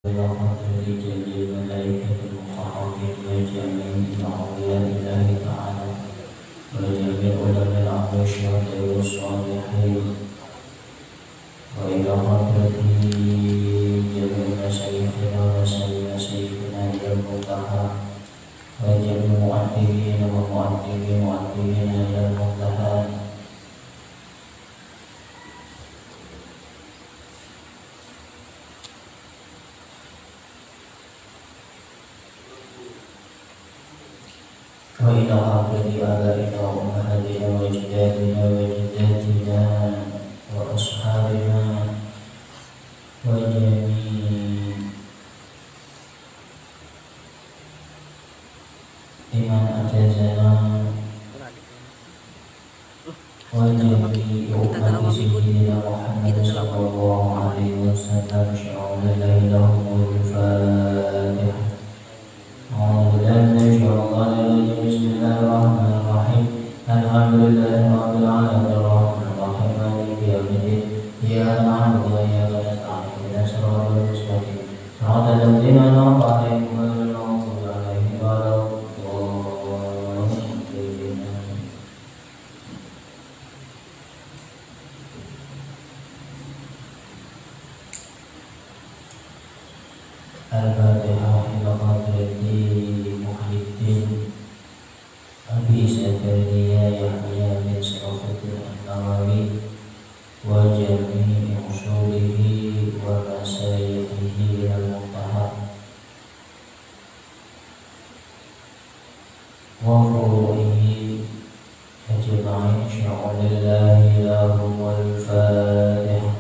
ورحمة لجميع الملائكة المقربين وجميع أولياء الله تعالى وجميع علماء الأمر والشهداء والصالحين وإلى حضرة جميع مشايخنا ومشايخنا إلى المنتهى وجميع مؤدبين ومؤدبين إلى المنتهى وإلى حضرة آبائنا وأمهاتنا وأجدادنا وجداتنا وأصحابنا وجميع لمن أجازنا وجميع أمة سيدنا محمد صلى الله عليه وسلم شعور الله لهم الفاتحة. أعوذ بالله من الشيطان الرجيم. بسم الله الرحمن الرحيم. الحمد لله رب العالمين الرحمن الرحيم مالك يوم الدين إياك نعبد وإياك نستعين اهدنا الصراط المستقيم صراط الذين أنعمت عليهم غير المغضوب عليهم ولا الضالين. الفاتحة إلى حضرة محي الدين أبي زكريا يحيى بن شرفة النووي وجميع أصوله ومشايخه إلى المنتهى وفروعه أجمعين شعور الله لهم الفاتحة.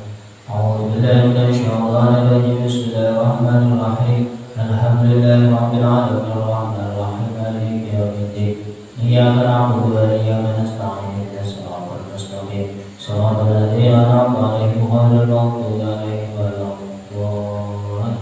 أعوذ بالله من الشيطان الرجيم. بسم الله الرحمن الرحيم. الحمد لله رب العالمين الرحمن الرحيم مالك يوم الدين إياك نعبد وإياك نستعين اهدنا الصراط المستقيم صراط الذين أنعمت عليهم غير المغضوب عليهم ولا الضالين.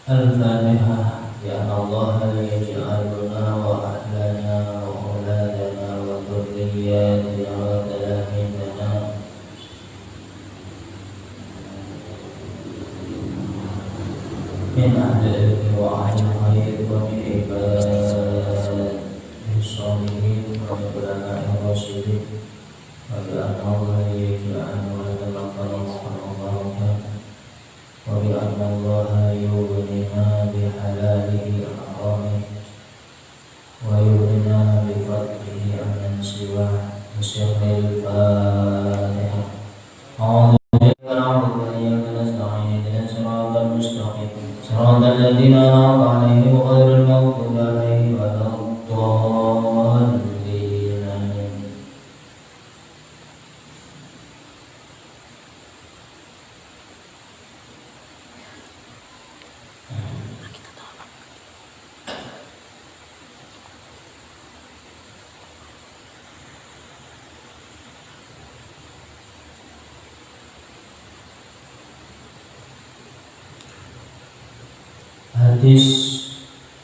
الفاتحة. يا الله يجعلنا وأهلنا وأولادنا وذرياتنا وتلاميذنا من أهل العلم وأهل الخير ومن عباده الصالحين ومن علماء الراشدين وبأن الله يجعلنا ونتقبل وبركاته وبأن الله يغنينا بحلاله وحرامه ويغنينا بفضله عمن سواه بسر الفاتحة. أعوذ بك نعبد وإياك نستعين اهدنا الصراط المستقيم صراط الذين أنعمت عليهم غير المغضوب عليهم ولا الضالين. Hadis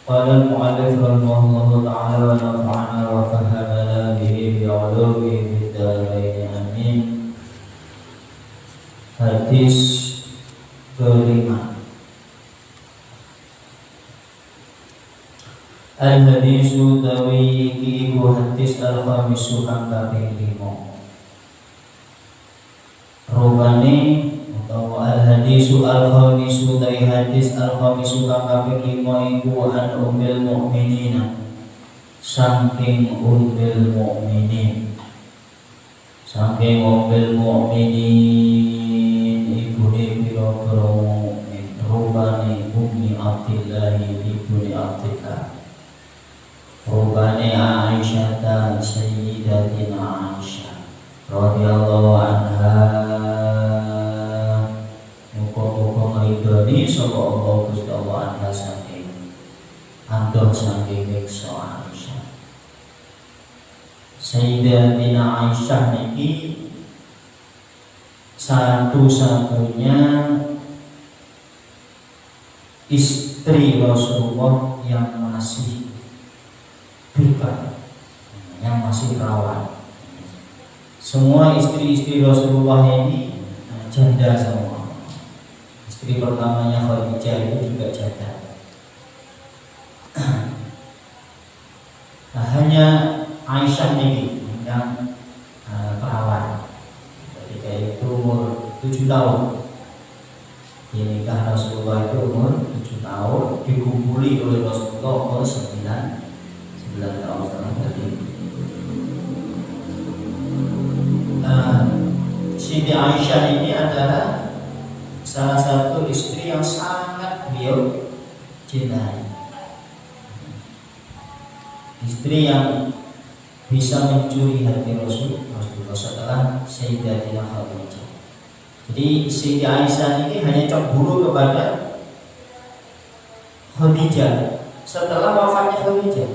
qala al-mu'allif rahimahullahu ta'ala wa nafa'ana wa fahamana bihi bi'ulumihi fid dharain amin. Hadis kelima. Al-hadisu tawi iku hadis al-khamisu kang kaping 5. Rupane al-hadisu al-khamisu dari hadis al-khamisu kang kaping 5 iku an ummil mukminin saking ummil mukminin ibune pira-pira mukmin rupane ummi Abdillah ibune Abdillah rupane Aisyah sayyidatina Aisyah radhiyallahu anha. Ridhoni sapa Allah Gusti Allah anha saking andoh saking meksa Aisyah. Sayyidatina Aisyah niki satu-satunya istri Rasulullah yang masih bikar, yang masih perawan. Semua istri-istri Rasulullah ini janda semua. Istri pertamanya Khadijah itu juga janda. Nah, hanya Aisyah ini yang perawan. Ketika itu umur 7 tahun. Nikah Rasulullah itu umur 7 tahun, dikumpuli oleh Rasulullah umur 9 tahun setengah tadi. Siti Aisyah ini adalah salah satu istri yang sangat beliau cintai. Istri yang bisa mencuri hati Rasulullah setelah Sayyidatina Khadijah. Jadi Siti Aisyah ini hanya cemburu kepada Khadijah setelah wafatnya Khadijah,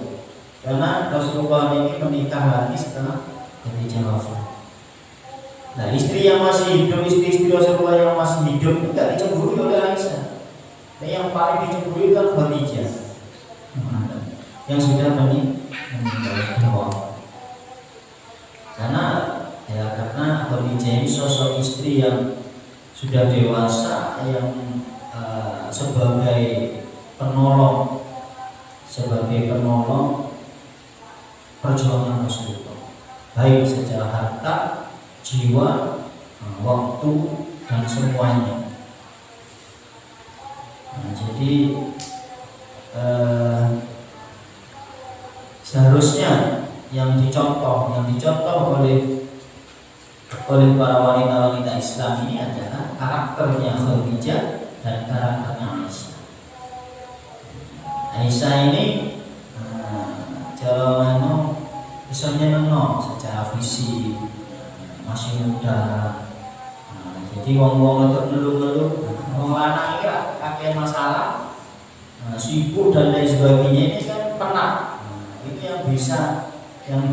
karena Rasulullah ini menikah lagi setelah Khadijah wafat. Nah, istri yang masih hidup, istri Rasulullah yang masih hidup itu tidak dicemburu oleh Aisyah. Dan yang paling dicemburu kan Khadijah yang sudah meninggal. Karena Khadijah ini sosok istri yang sudah dewasa, yang sebagai penolong perjuangan Rasulullah, baik secara harta, jiwa, waktu, dan semuanya. Nah, jadi seharusnya yang dicontoh oleh para wanita-wanita Islam ini adalah karakternya Khadijah dan karakternya Aisyah. Aisyah ini jalan bisa nyenengno secara fisik, masih muda. Jadi wong-wong untuk ngeluh-ngeluh, wong lanang iki kakek masalah, sibuk dan lain sebagainya, ini kan penat. Itu yang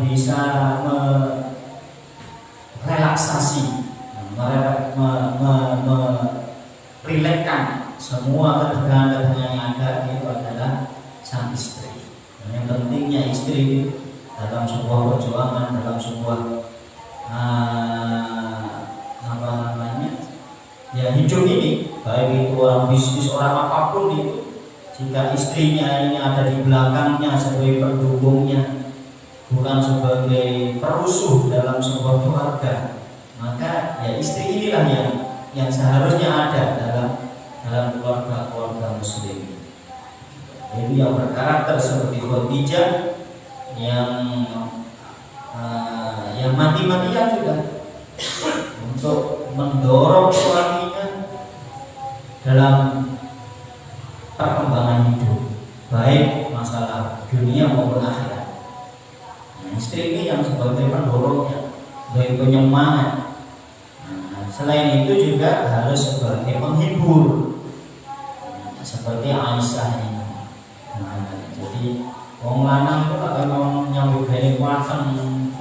bisa relaksasi, merelakskan semua ketegangan-ketegangan yang ada, itu adalah sang istri. Dan yang pentingnya istri dalam sebuah perjuangan, dalam sebuah hidup ini, baik itu orang bisnis, orang apapun itu, jika istrinya ini ada di belakangnya sebagai pendukungnya, bukan sebagai perusuh dalam sebuah keluarga, maka ya istri inilah yang seharusnya ada dalam keluarga muslim. Jadi yang berkarakter seperti Khadijah, yang mati-matian juga untuk mendorong suaminya dalam perkembangan hidup, baik masalah dunia maupun akhirat. Istri ini yang sebagai pendorongnya, sebagai penyemangat. Selain itu juga harus sebagai penghibur, seperti Aisyah ini. Jadi wong lanang itu kalau mau nyambut gawe kuatan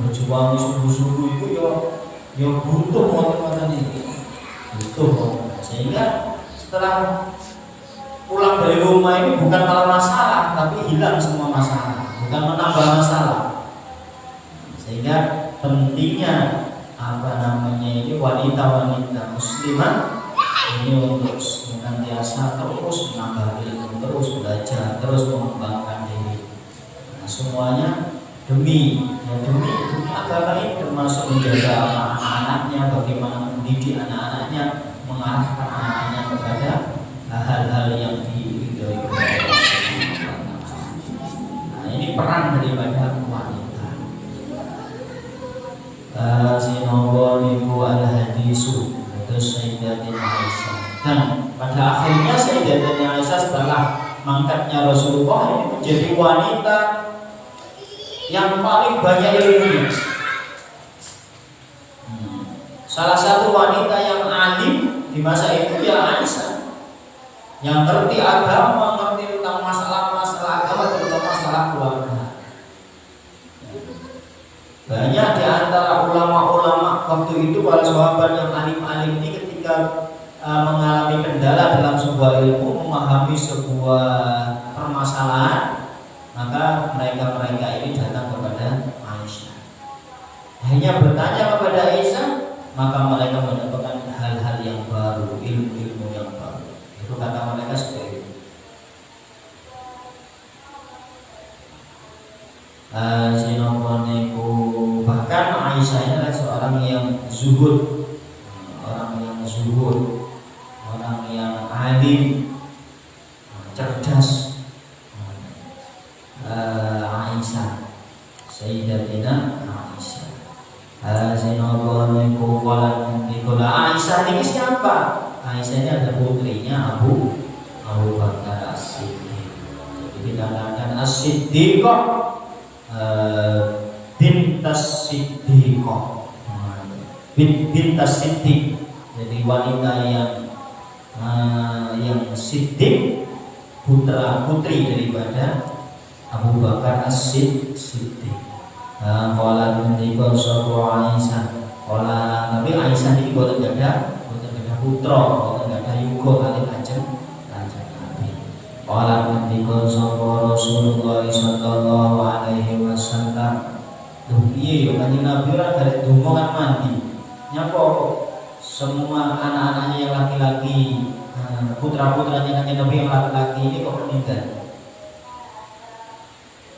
berjuang subuh-subuh itu yo butuh motor-motor ini, sehingga setelah pulang dari rumah ini bukan malah masalah, tapi hilang semua masalah, bukan menambah masalah. Sehingga pentingnya ini wanita-wanita muslimah ini untuk senantiasa terus menambah ilmu, terus belajar, terus mengembangkan diri. Nah, semuanya demi agama ini, termasuk menjaga anak-anaknya, bagaimana mendidik anak-anaknya, mengarahkan anak-anaknya kepada hal-hal yang diridhoi oleh Allah. Nah, ini peran daripada wanita. Sinawwalibu al-hadisu, terus Sayyidatina Aisyah. Dan pada akhirnya Sayyidatina Aisyah setelah mangkatnya Rasulullah ini menjadi wanita yang paling banyak ilmunya. Salah satu wanita yang alim di masa itu ya Aisyah, yang ngerti agama, ngerti tentang masalah-masalah agama, terutama masalah keluarga. Banyak di antara ulama-ulama waktu itu, para sahabat yang alim-alim ini ketika mengalami kendala dalam sebuah ilmu, memahami sebuah permasalahan, maka mereka ini datang kepada Aisyah. Hanya bertanya kepada Aisyah, maka mereka mendapatkan hal-hal yang baru, ilmu-ilmu yang baru. Itu kata mereka seperti itu. Bahkan Aisyah ini adalah seorang yang zuhud, orang yang alim, cerdas. Aisyah, Sayyidatina Aisyah. Aisyah ini siapa? Aisyah ini ada putrinya Abu Bakar As-Siddiq. Jadi dikatakan As-Siddiqah, bintas Siddiqah, bintas Siddiq. Jadi wanita yang Siddiq, putri daripada Abu Bakar As-Siddiq. Qala ngendika sapa Aisyah, tapi Aisyah iki boten gadah putra, boten gadah yuga kalih Kanjeng Nabi. Qala ngendika sapa Rasulullah sallallahu alaihi wasallam, piye yo Kanjeng Nabi ora garek donga kan mandi. Nyapa semua anak-anaknya yang laki-laki, putra-putranya Kanjeng Nabi yang laki-laki ini kok meninggal.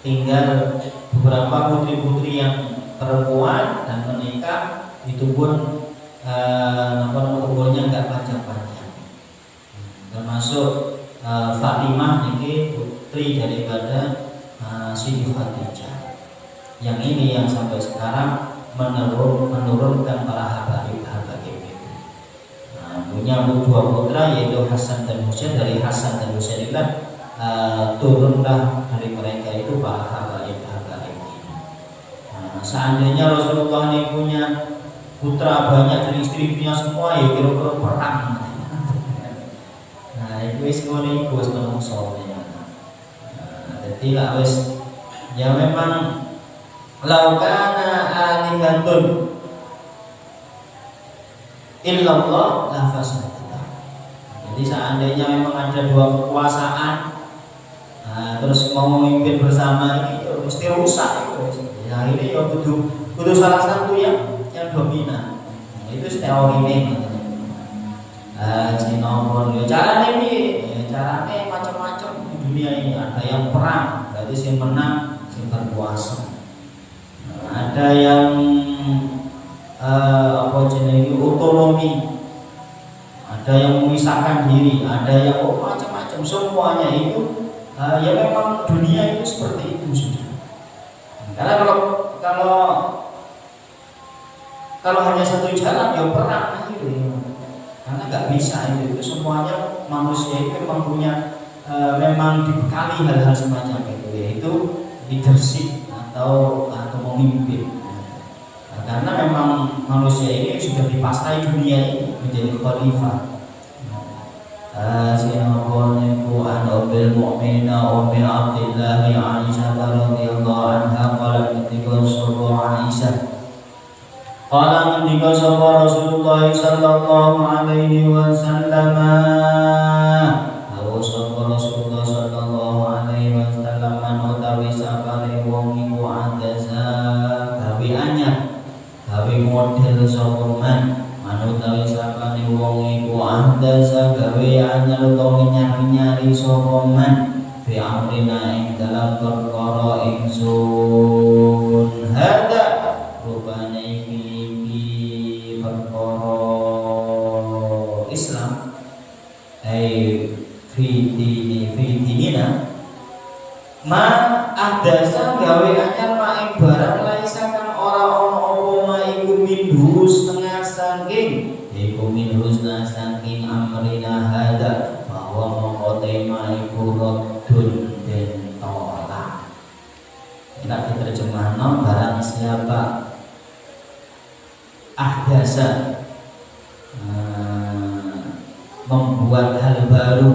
Tinggal beberapa putri-putri yang perempuan dan menikah, itu pun umurnya nggak panjang-panjang. Termasuk Fatimah ini putri daripada Siti Khadijah. Yang ini yang sampai sekarang menurunkan para habaib itu. Punya dua putra yaitu Hasan dan Husain. Dari Hasan dan Husain itu turunlah dari mereka itu para habaib ini. Seandainya Rasulullah ini punya putra banyak dan istri-istrinya semua, ya kira-kira perang. Itu wis ngono iku wis menungso. Jadi lah wis ya memang laukana alihatun illallah la fasadata. Jadi seandainya memang ada dua kekuasaan, terus mau memimpin bersama ini ya mesti rusak itu. Ya ini ya kudu salah satu yang dominan. Itu teori ini. Caranya ini, caranya macam-macam di dunia ini. Ada yang perang, berarti yang menang, yang berkuasa. Ada yang otonomi, ada yang memisahkan diri, ada yang macam-macam. Semuanya itu ya memang dunia itu seperti itu sudah. Karena kalau hanya satu jalan ya perang gitu. Karena nggak bisa itu semuanya manusia itu memang punya memang dibekali hal-hal semacam itu, yaitu leadership atau memimpin. Karena memang manusia ini sudah dipasrai dunia ini menjadi khalifah. Sinaboniku an Ummul Mukminin Ummi Abdillah Aisyah radhiyallahu anha qalat ketika Aisyah qala ketika Rasulullah sallallahu alaihi wasallam, Rasulullah sallallahu alaihi wasallam utawi sapane wong iku andasa gawe anyar, gawe model sapa manut utawi sapane wong iku andasa gawe anyar utawa nyari sapa man fi amrina ing dalam perkara ingsun hada rupane iki perkara Islam fi dinina ma ahdasa gawe anyar ma ing barang laisa kang ora ana apa ma iku minhu setengah saking iku minhu setengah saking amrina hada bahwa mengkotai ma iku rodun den tolak. Tidak diterjemahkan barang siapa ahdasa membuat hal baru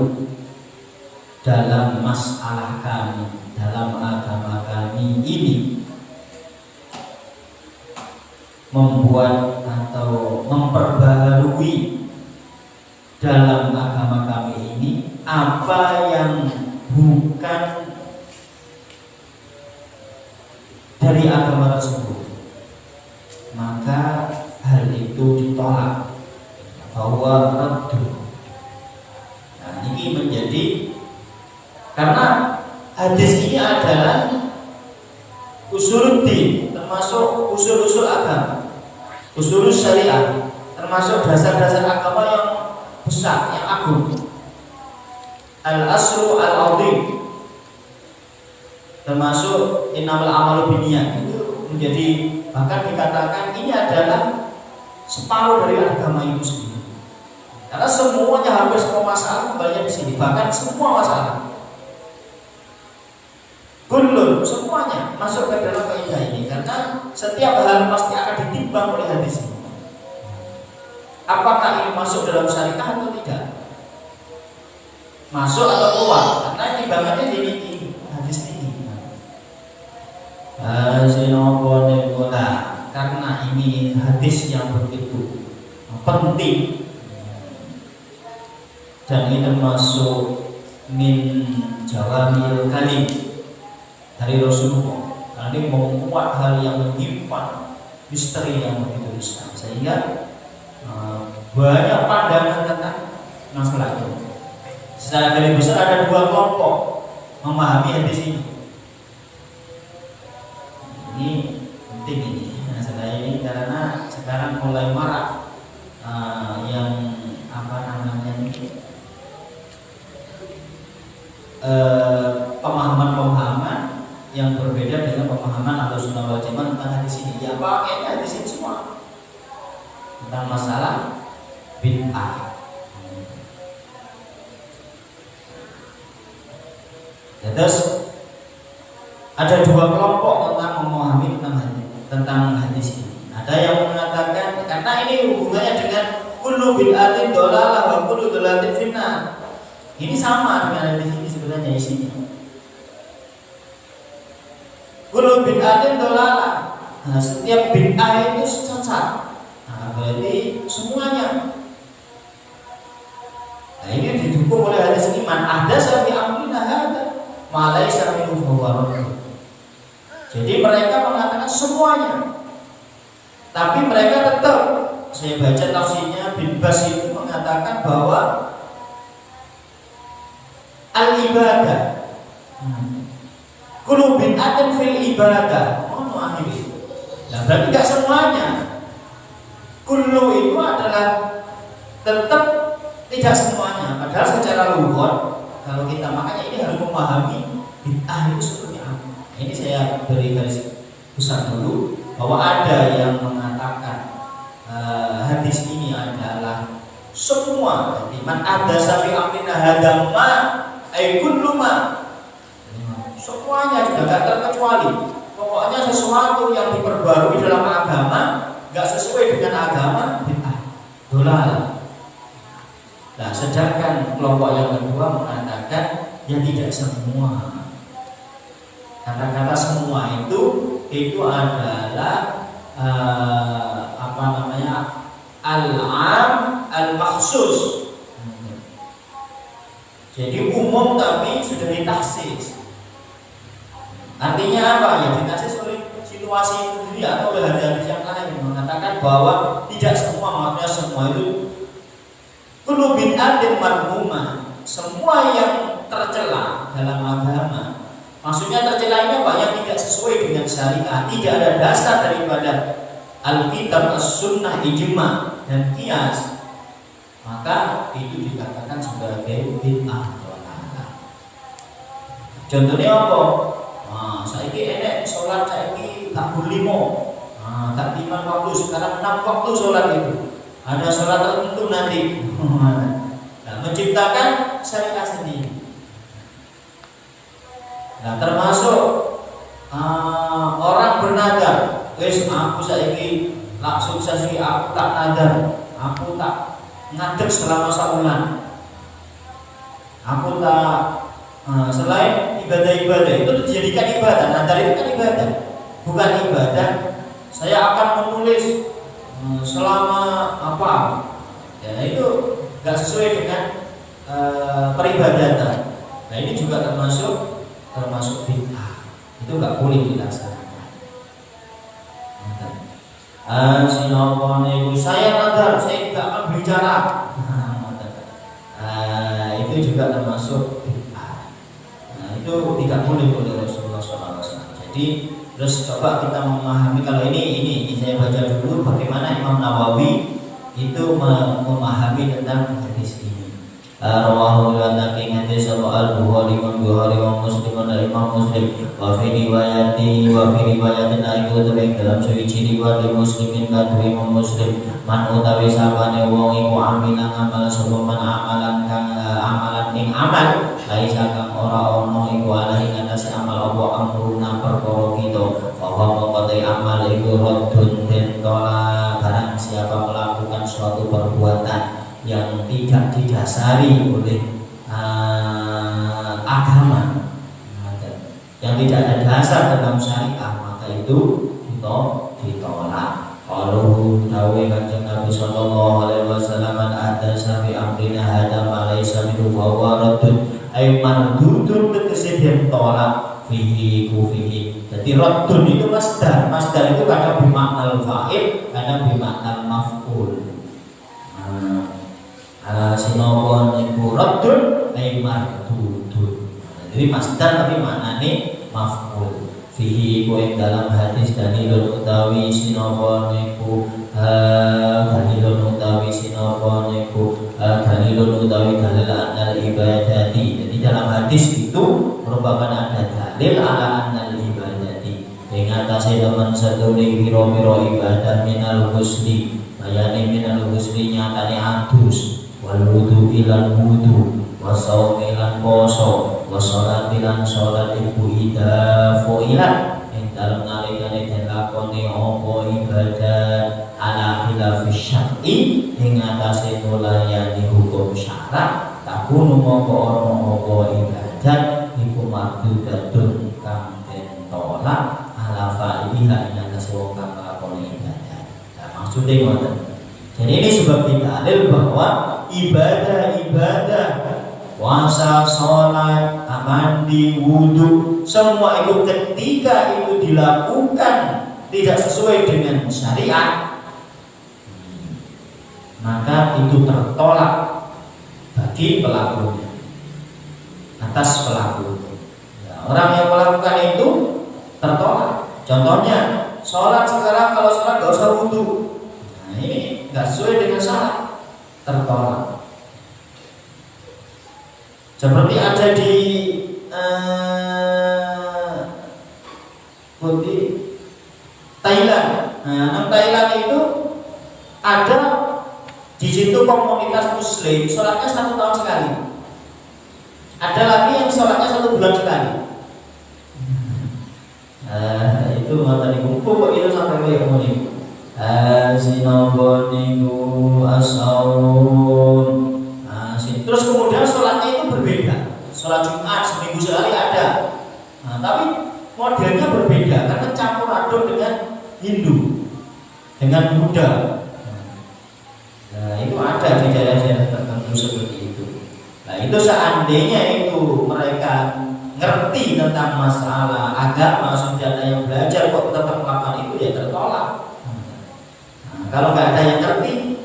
dalam masalah kami, dalam agama kami ini, membuat atau memperbaharui dalam agama kami ini apa yang bukan bukan dari agama tersebut, maka hal itu ditolak, bahwa raddu. Nah, ini menjadi, karena hadis ini adalah usuluddin, termasuk usul-usul agama, usul syariah, termasuk dasar-dasar agama yang besar, yang agung. Al-aslu al-azim, termasuk innamal amalu binniyat, itu menjadi, bahkan dikatakan ini adalah separuh dari agama itu sendiri. Karena semuanya, hampir semua masalah kembalinya di sini, bahkan semua masalah, kullun, semuanya masuk ke dalam kaidah ini, karena setiap hal pasti akan ditimbang oleh hadis ini. Apakah ini masuk dalam syariah atau tidak? Masuk atau keluar? Karena timbangannya di hadis ini. Karena ini hadis yang begitu penting, dan ini termasuk min jawamil kalim dari Rasulullah. Karena ini membuat hal yang menyimpan misteri yang begitu besar, sehingga banyak pandangan tentang masalah itu. Secara garis besar ada dua kelompok memahami hadis ini. Ini penting ini. Masalah ini karena sekarang mulai marak yang apa namanya ini, pemahaman-pemahaman yang berbeda dengan pemahaman Ahlussunnah wal Jamaah tentang hadis ini. Ya pakainya hadis ini semua tentang masalah bid'ah. Ya, terus ada dua kelompok tentang memahami tentang hadis ini. Ada yang mengatakan karena ini hubungannya dengan kullu bid'atin dhalalah wa kullu dhalalatin finnar. Ini sama dengan hadis ini sebenarnya isinya. Kullu bid'atin dhalalah. Nah, setiap bid'ah itu sesat. Nah, berarti semuanya. Nah, ini didukung oleh hadis ini, man ahdatsa fi amrina hadza ma laysa minhu fahuwa radd. Jadi mereka mengatakan semuanya, tapi mereka tetap, saya baca tafsirnya Bin Bas itu mengatakan bahwa al-ibadah kullu bid'atin fil ibadah. Nah, berarti tidak semuanya. Kullu itu adalah tetap tidak semuanya. Padahal secara lughah, kalau kita, makanya ini harus memahami bid'ah itu seperti apa. Ini saya beri garis besar dulu bahwa ada yang mengatakan hadis ini adalah semua. Jadi man ahdatsa fi amrina hadza ma ay kullu ma, semuanya sudah tidak terkecuali. Pokoknya sesuatu yang diperbarui dalam agama nggak sesuai dengan agama bid'ah, dolal. Nah, sedangkan kelompok yang kedua mengatakan ya tidak semua. Kata-kata semua itu adalah apa namanya, al-am al-makhsus. Jadi umum tapi sudah ditaksis. Artinya apa? Ya ditaksis oleh situasi itu sendiri atau oleh hadis yang lain, mengatakan bahwa tidak semua, maksudnya semua itu kullu bid'atin madhmumah, semua yang tercela dalam agama. Maksudnya tercela ini apa? Yang tidak sesuai dengan syariat, tidak ada dasar daripada Alkitab, As-Sunnah, Ijma dan Qiyas, maka itu dikatakan sebagai bid'ah. Contohnya apa? Nah, saiki enek sholat saiki tak berlimo, tak 5 waktu, sekarang 6 waktu sholat itu. Ada sholat tertentu nanti. Nah, menciptakan syariat sendiri. Nah, termasuk orang bernadar, wis aku saiki langsung saiki aku tak nadar, aku tak ngadeg selama sebulan, aku tak selain ibadah-ibadah itu dijadikan ibadah. Nadar itu kan ibadah, bukan ibadah. Saya akan menulis selama apa? Ya itu nggak sesuai dengan peribadatan. Nah, ini juga termasuk boleh dilaksanakan. Sinapa niku saya nadar, saya tidak akan bicara. Itu juga termasuk bid'ah. Itu tidak boleh oleh Rasulullah SAW. Jadi terus coba kita memahami kalau ini saya baca dulu bagaimana Imam Nawawi itu memahami tentang hadis ini. Rawahu lanaking hadis al-Bukhari wa Muslim dan Imam Muslim wa fi riwayatin aiku tereng dalam suci riwayat Muslimin dan Imam Muslim man utawi sapane wong iku amilan amal sapa man amalan ing amal laisa kang ora ono iku alahi ngatasi amal apa amruna perkara kita bahwa mengkotai amal iku raddun den tolak barang siapa melakukan suatu perbuatan yang tidak didasari oleh agama, yang tidak ada dasar dalam syariah, maka itu ditolak. Kalau dawe kanjeng Nabi Sallallahu Alaihi Wasallam ada safi amrina hadam alaysa minhu fahuwa raddun ay mardudun tegese ditolak fihi kufihi. Jadi raddun itu masdar itu kadang bimakna fa'il, kadang bimakna maf'ul. Sinopon iku raddun ay mardudun. Jadi masdar tapi maknane maf'ul. Fihi ku ing dalam hadis dalilun utawi sinopon iku dalilun utawi dalil anal ibadati. Jadi dalam hadis itu merupakan ada dalil ala anal ibadati. Ing atase teman sedune pira-pira ibadah minal husni, bayane minal husni nyatane adus. Wal wudu ilan wudu wasaum ilan poso wasolat ilan solat ibu ida foilat yang dalam nalikane den lakoni apa ibadah ala khilafis syar'i ing atase nulayani hukum syarak takunu mongko ana apa ibadah iku mardudatun kang den tolak ala fa'iliha ing atase wong kang lakoni ibadah. Nah, maksudnya ngoten. Jadi ini sebagai dalil bahwa ibadah, puasa, sholat, mandi, wudhu, semua itu ketika itu dilakukan tidak sesuai dengan syariat, maka itu tertolak bagi pelakunya, atas pelaku. Ya, orang yang melakukan itu tertolak. Contohnya, sholat sekarang kalau sholat gak usah wudhu. Nah, ini nggak sesuai dengan syarat, tertolak. Seperti ada di Thailand. Nah, Thailand itu ada di situ komunitas Muslim, sholatnya 1 tahun sekali. Ada lagi yang sholatnya 1 bulan sekali. Itu mata dikumpul kok itu sampai kayak gini. Sinoboniku asaun. Terus kemudian sholatnya itu berbeda. Sholat Jumat seminggu sekali ada. Nah, tapi modelnya berbeda karena campur aduk dengan Hindu, dengan Buddha. Nah, itu ada di daerah-daerah tertentu seperti itu. Nah, itu seandainya itu mereka ngerti tentang masalah agama, sudah ada yang belajar kok tetap melakukan itu, ya tertolak. Kalau nggak ada yang ngerti,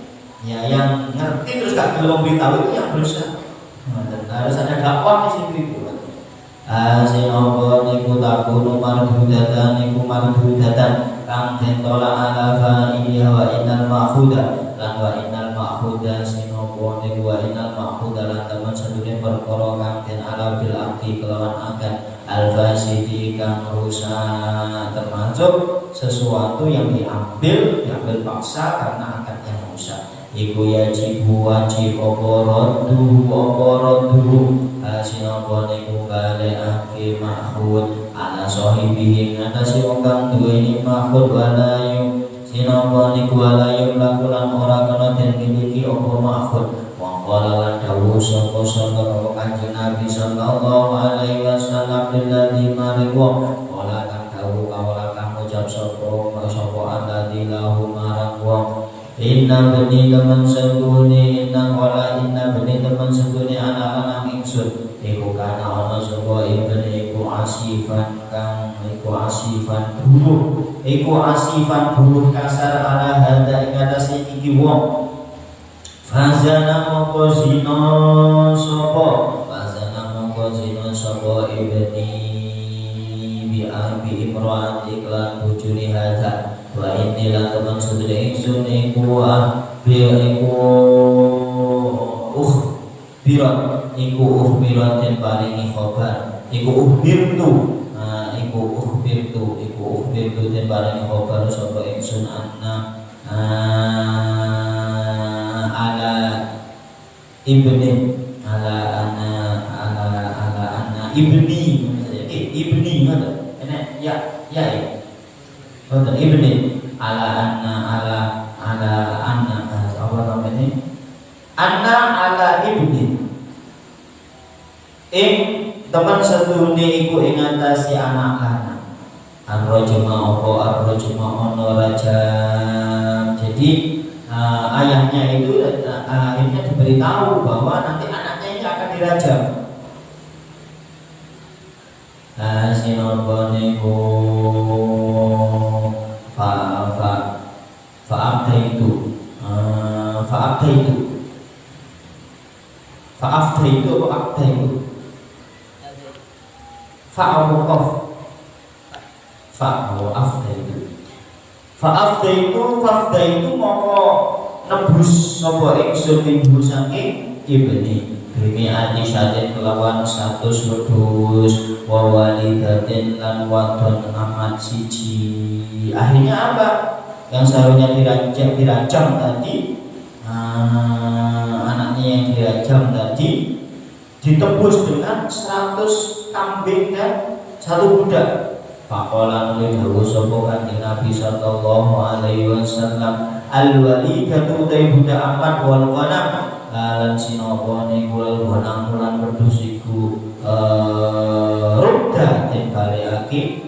ya yang ngerti terus gak belum memberitahu itu yang berusaha. Harus ada dakwah di situ itu. Sinapa niku takunu mardudatan niku mardudatan kang den tolak ala fa'iliha wa innal ma'khuda lan wa innal ma'khuda sinapa niku wa innal ma'khuda lan teman sedune perkara kang den ala bil akti kelawan akan al-fasidi kang rusak, termasuk sesuatu yang diambil paksa karena akadnya rusak. Iku wajib oporodu sinapa niku kale ake mahfud ala sahibihi ngatasi wong kang duweni mahfud walayu sinapa niku walayu lakulan ora kena den miliki apa mahfud. Wong kala lan dawuh sapa Kanjeng Nabi sallallahu alaihi wasallam billadzi mariwa kala kang dawuh kawula kang ngucap sapa alladzi lahu marang wong inna bani teman sebuni inna bani teman sebuni anak-anak ingsun iku kana ana sapa ibni iku asifan kang iku asifan buruh kasar ala hada ing atase iki wong fazana moko zina sapa ibni bi imro'at iklan bujuni hadza wa inni la taman sudri ingsun iku birat den paringi khobar iku uhbirtu den paringi khobar sapa ingsun anna ala ibni ibni ada enak ya betul ibni ala anna apa namanya anna ala ibni teman sedune iku ing atase anak lanang arrojuma ono rajam. Jadi ayahnya itu akhirnya diberitahu bahwa nanti anaknya ini akan dirajam. Sinoboniku fa'abdaitu fa'afdaitu moko nebus sapa ingsun ibu saking ibni bimi ati saden kelawan 100 wedhus wa walidatin lan wadon amat siji. Akhirnya apa? Yang seharusnya dirajam tadi anaknya yang dirajam tadi ditebus dengan 100 kambing dan 1 budak. Faqala nuli sapa kanjeng Nabi sallallahu alaihi wasallam al-walidatu ta budak amat wal ghanam lan sinapa niku ghanam lan wedhus iku rudda den balekake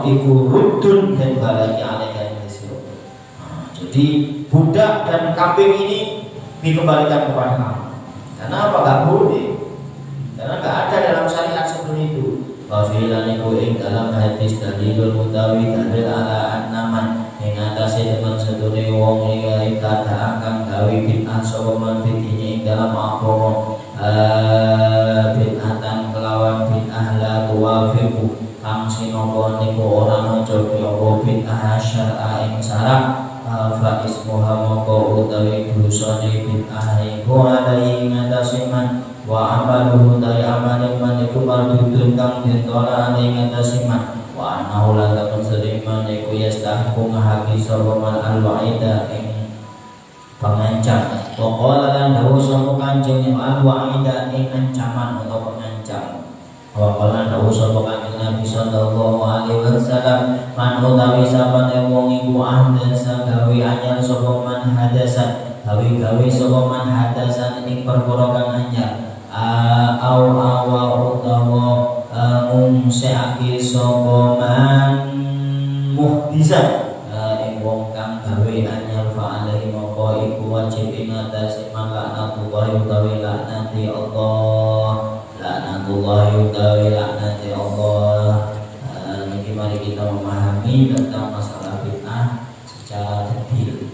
iku ruddun den balekake alaikan sira. Jadi budak dan kambing ini dikembalikan kepada kamu. Karena apa? Gak boleh. Karena gak ada dalam syariat seperti itu. Wafilan iku ing dalam hadis dalilul mutawi dalil ala annaman ing atase teman sedune wong iki kada akan gawe bid'ah sapa man fitine ing dalam agama bid'atan kelawan bid'ah la tuwafiqu kang sinapa niku ora ngocoki apa bid'ah syar'a ing syarak fa ismuha moko utawi dosane bid'ah iku alai ing atase man wa amaluhu dai amalin man iku mardudun kang ditolak ing atase man wa anahu la takun sering man iku yastahiqu ngahaki sapa man al-wa'ida ing pengancam wa qala lan dawu sapa kanjeng al-wa'ida ing ancaman atau pengancam wa qala dawu sapa kanjeng Nabi sallallahu alaihi wasallam man utawi sapane wong iku ahdatsa gawe anyar sapa man hadasan gawe sapa man hadasan ing perkara kang anyar utawa mungseake sapa man muhdizan ing wong kang gawe anyar fa alaihi moko iku wajib ing atase man laknatullah utawi laknati Allah niki mari kita memahami tentang masalah bid'ah secara detail.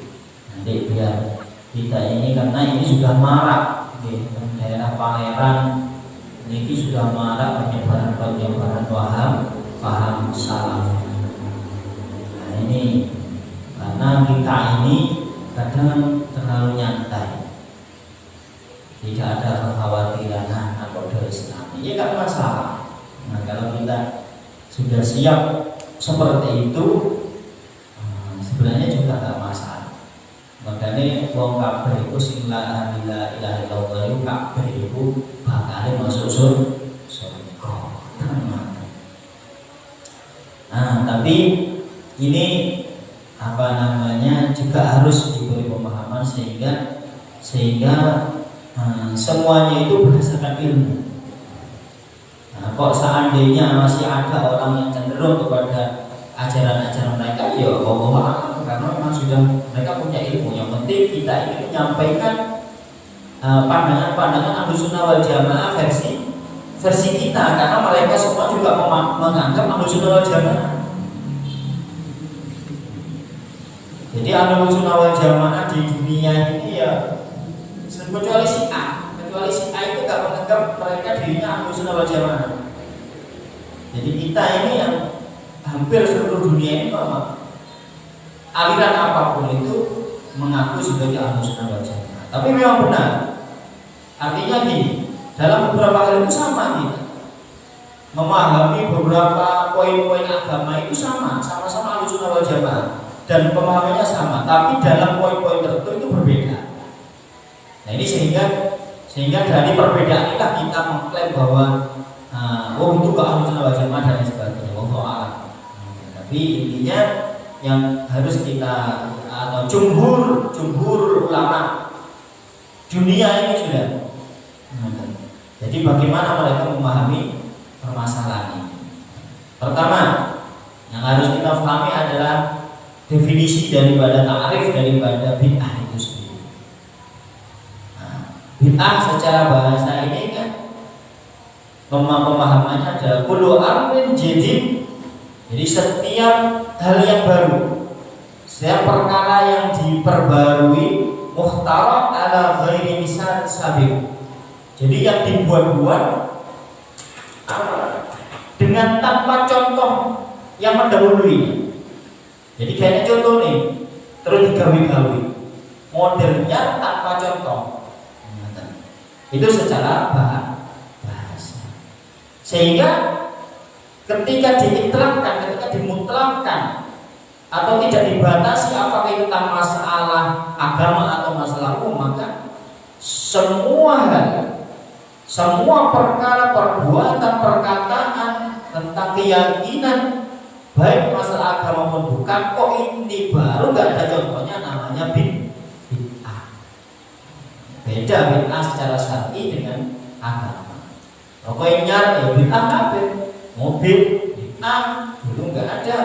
Nanti biar kita ini karena ini sudah marak di daerah Pangeran niki sudah marak penyebaran paham salaf. Nah ini karena kita ini kadang terlalu nyantai, tidak ada kekhawatiran kode Islam. Ini kan masalah. Nah kalau kita sudah siap seperti itu, sebenarnya juga tidak masalah. Makanya wong kabeh iku sing la ilaha illallah iku kabeh iku bakal masuk surga. Nah, tapi ini apa namanya juga harus diberi pemahaman sehingga semuanya itu berdasarkan ilmu. Nah, kok seandainya masih ada orang yang cenderung kepada ajaran-ajaran mereka, ya Allah, karena memang sudah mereka punya ilmu. Yang penting kita ini menyampaikan pandangan-pandangan Ahlus Sunnah wal Jamaah versi kita, karena mereka semua juga menganggap Ahlus Sunnah wal Jamaah. Jadi Ahlus Sunnah wal Jamaah di dunia ini ya kecuali Syiah. Kecuali Syiah itu gak menganggap mereka dirinya Ahlus Sunnah wal Jamaah. Jadi kita ini yang hampir seluruh dunia ini aliran apapun itu mengaku sebagai Ahlus Sunnah wal Jamaah. Tapi memang benar. Artinya gini, dalam beberapa hal itu sama kita. Memahami beberapa poin-poin agama itu sama-sama Ahlus Sunnah wal Jamaah dan pemahamannya sama, tapi dalam poin-poin tertentu itu berbeda. Nah ini sehingga dari perbedaan inilah kita mengklaim bahwa itu ke Ahlus Sunnah wal Jamaah dan sebagainya. Wallahu a'lam. Tapi intinya yang harus kita atau jumhur ulama dunia ini sudah. Jadi bagaimana mereka memahami permasalahan ini? Pertama, yang harus kita pahami adalah definisi daripada ta'rif daripada bid'ah itu sendiri. Bid'ah secara bahasa ini kan pemahamannya adalah kullu amrin jadid. Jadi setiap hal yang baru, setiap perkara yang diperbarui mukhtarah ala ghairi misal sabiq. Jadi yang dibuat-buat dengan tanpa contoh yang mendahului. Jadi kayaknya contoh nih, terus digawi-gawi. Modelnya tanpa contoh. Itu secara bahasa. Sehingga ketika diitlaqkan, ketika dimutlakkan atau tidak dibatasi apakah itu tentang masalah agama atau masalah umum, maka semua perkara, perbuatan, perkataan tentang keyakinan baik masalah agama maupun bukan, kok ini baru gak ada contohnya, namanya bid'ah. Beda bid'ah secara syar'i dengan agama. Pokoknya ya bid'ah apa? Mobil bid'ah dulu gak ada,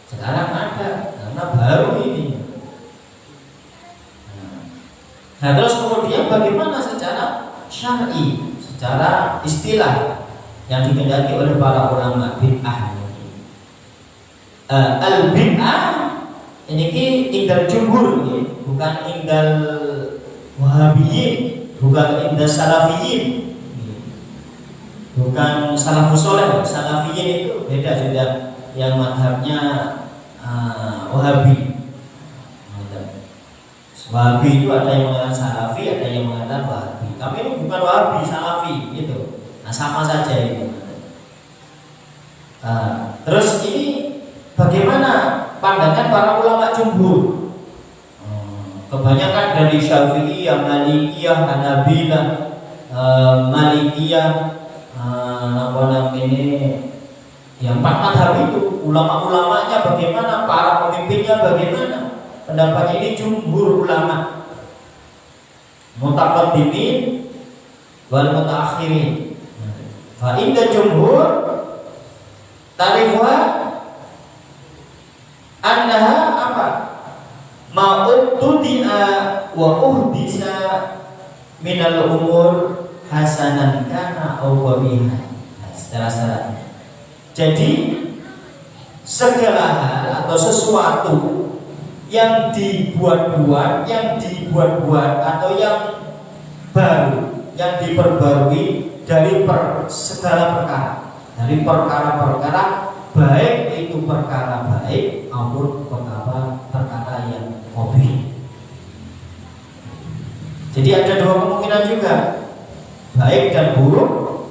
sekarang ada karena baru ini. Nah terus kemudian bagaimana secara syar'i, secara istilah yang dikehendaki oleh para ulama bid'ah ini. Al-bid'ah ini tinggal jumhur, bukan tinggal wahabiyin, bukan tinggal salafiyin, bukan salafus soleh. Salafiyin itu beda sudah, yang madhabnya wahabi. Wahabi itu ada yang mengatakan salafi, ada yang mengatakan wahabi. Tapi ini bukan wahabi, salafi gitu. Nah sama saja itu. Terus ini bagaimana pandangan para ulama jumhur? Kebanyakan dari Syafi'iyah, Malikiyah, Hanabilah, Malikiyah, yang empat madhab itu, ulama-ulamanya bagaimana, para pemimpinnya bagaimana? Pendapatnya ini jumhur ulama, mutaqaddimin wal mutaakhirin. Fa inda jumhur tarifha annaha apa? Ma ubtudi'a wa uhdisa minal umur hasanan kana aw qabihan. Secara syarat. Jadi segala hal atau sesuatu yang dibuat-buat atau yang baru, yang diperbarui dari segala perkara, dari perkara-perkara baik itu perkara baik maupun perkara yang qabih. Jadi ada dua kemungkinan juga, baik dan buruk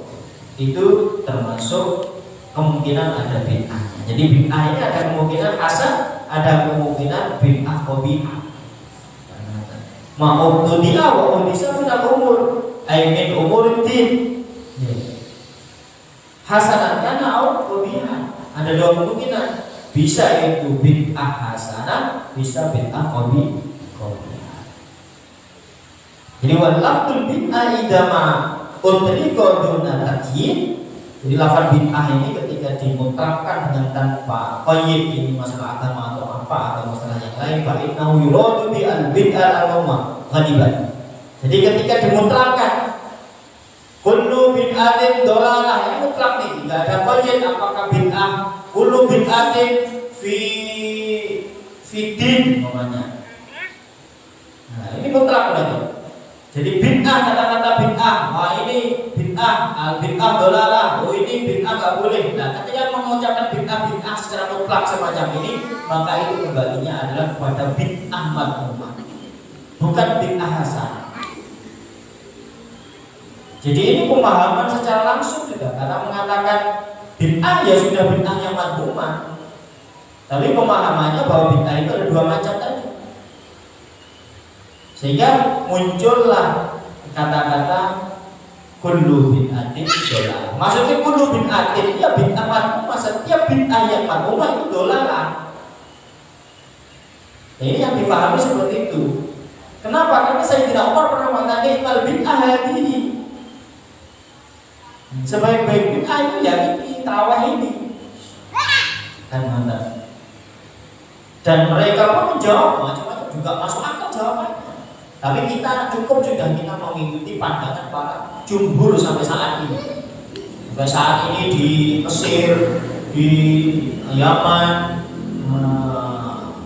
itu termasuk kemungkinan ada bid'ah. Jadi bid'ah ini ada kemungkinan hasan, ada kemungkinan bid'ah qabihah. Ma'ubtudi'a wa udisa minal umur ay min umuruddin. Hasanan kana au qabihah. Ada dua kemungkinan. Bisa itu bid'ah hasanah, bisa bid'ah qabihah. Jadi wal lafzul bid'ah idama utriqa duna takyid. Jadi lafaz bid'ah ini ketika dimutlakkan dengan tanpa qayyid, ini masalah agama atau apa atau masalah yang lain, fa innahu yuradu bi al bid'ah al-umma ghaliban. Jadi ketika dimutlakkan kullu bid'ah bid'atin dolalah, ini mutlak nih, nggak ada qaid apakah bid'ah kullu bid'atin fi din namanya. Nah, ini mutlak berarti. Jadi bid'ah, kata-kata bid'ah, wah ini bid'ah, al bid'ah dolalah, oh ini bid'ah nggak boleh. Nah, ketika mengucapkan bid'ah secara mutlak semacam ini, maka itu kembalinya adalah kepada bid'ah madhumah, bukan bid'ah hasanah. Jadi ini pemahaman secara langsung juga, karena mengatakan bid'ah ya sudah bid'ah yang madhumah. Tapi pemahamannya bahwa bid'ah itu ada dua macam tadi. Sehingga muncullah kata-kata kullu bid'atin dolalah. Maksudnya kullu bid'atin ya bid'ah madhumah, setiap bid'ah yang madhumah itu dolalah. Nah, ini yang dipahami seperti itu. Kenapa? Karena Sayyidina Umar pernah mengatakan imal bid'ah hadhihi. Sebaik-baik bid'ah itu ya ini tawah ini. Kan mantap. Dan mereka pun menjawab macam-macam, juga masuk akal jawabannya. Tapi kita cukup sudah kita mengikuti pandangan para jumhur sampai saat ini. Sampai saat ini di Mesir, di Yaman,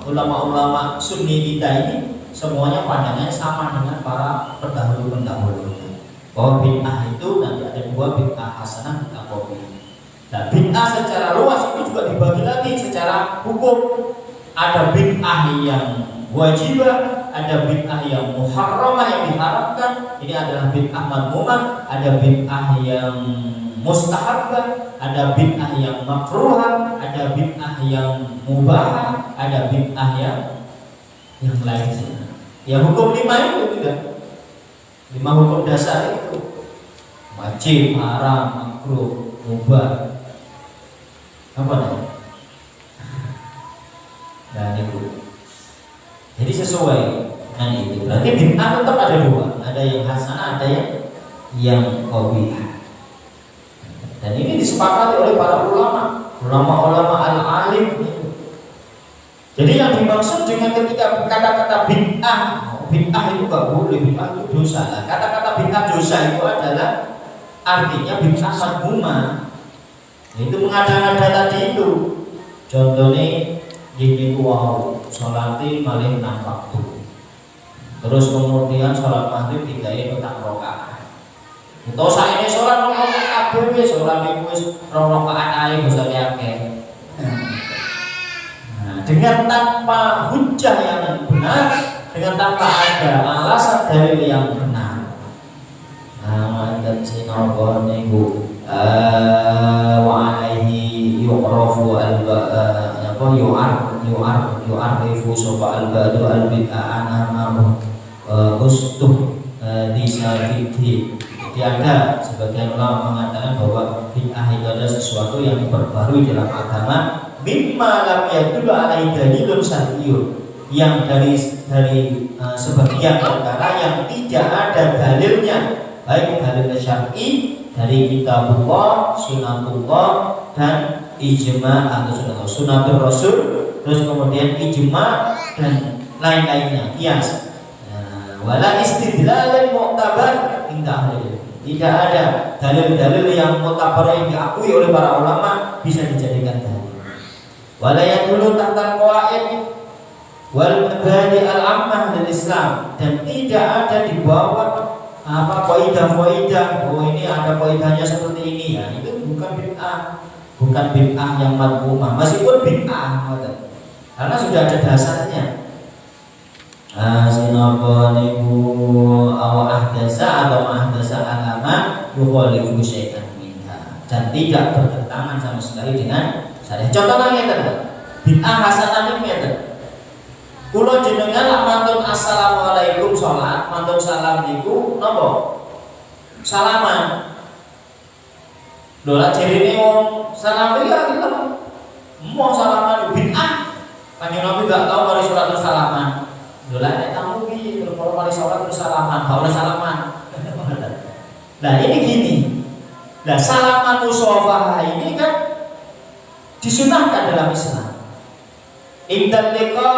ulama-ulama Sunni kita ini semuanya pandangannya sama dengan para pendahulu-pendahulu. Bahwa bid'ah itu nanti ada dua, bid'ah hasanah, bid'ah qabih. Nah, bid'ah secara luas itu juga dibagi lagi secara hukum. Ada bid'ah yang wajibah, ada bid'ah yang muharramah yang diharamkan. Ini adalah bid'ah madhumah. Ada bid'ah yang mustahabbah, ada bid'ah yang makruhah, ada bid'ah yang mubah, ada bid'ah yang lainnya. Ya hukum 5 itu juga. 5 hukum dasar itu wajib, haram, makruh, mubah. Apa namanya? Dan itu. Jadi sesuai dengan itu. Berarti bid'ah tetap ada dua, ada yang hasanah, ada yang qabih. Dan ini disepakati oleh para ulama al-alim. Jadi yang dimaksud dengan ketika kata-kata bid'ah, bid'ah itu nggak boleh, bid'ah itu dosa. Nah, kata-kata bid'ah dosa itu adalah artinya bid'ah madhumah. Itu mengada-ngada tadi itu. Contohnya gini wow, sholati malih nampak tuh. Terus kemudian sholat maghrib digawe petang rakaat. Itu saat ini sholat rakaat kabeh, sholat itu wis rakaat ae bisa akeh. Nah, dengan tanpa hujah yang benar, dengan tanpa ada alasan dalil yang benar. Nah, dan sinapa niku wa alaihi yu'rafu yu'arifu sopa al-badu al-bid'ah anamamu ustuh disafidhi. Jadi ada sebagian ulama mengatakan bahwa bid'ah itu adalah sesuatu yang diperbarui dalam agama mimma lam yadullu alaihi dalilun syar'iyyun, yang dari sebagian perkara yang tidak ada dalilnya, baik dalil syar'i dari kitabullah, sunatullah, dan ijma atau sunatul rasul, terus kemudian ijma dan lain-lainnya, kias. Wala istidlalan mu'tabar inda ahli. Tidak ada dalil-dalil yang mu'tabar yang diakui oleh para ulama bisa dijadikan dalil. Wala yadullu tahta qawaid wal mabadi al-ammah lil Islam, dan tidak ada di bawah kaidah-kaidah, oh ini ada kaidahnya seperti ini ya, itu bukan bid'ah, bukan bid'ah yang madhumah, meskipun bid'ah karena sudah ada dasarnya. Sinapa niku ahdasa atau ahdasa alama yukhalifu syai'an minha, dan tidak bertentangan sama sekali dengan syariat. Contohnya ngeten, bid'ah hasanah niku ngeten. Kula jenengan lak mantun assalamualaikum salat, mantun salam niku napa? Salaman. Lho lak jerene wong salam iki lak mau salaman bid'ah. Kanjeng Nabi enggak tahu mari salat terus salaman. Lho lak nek tamu piye kalau mari salat terus salaman, gak oleh salaman. Nah, ini gini. Nah, salaman musafahah ini kan disunahkan dalam Islam. Indal liqa,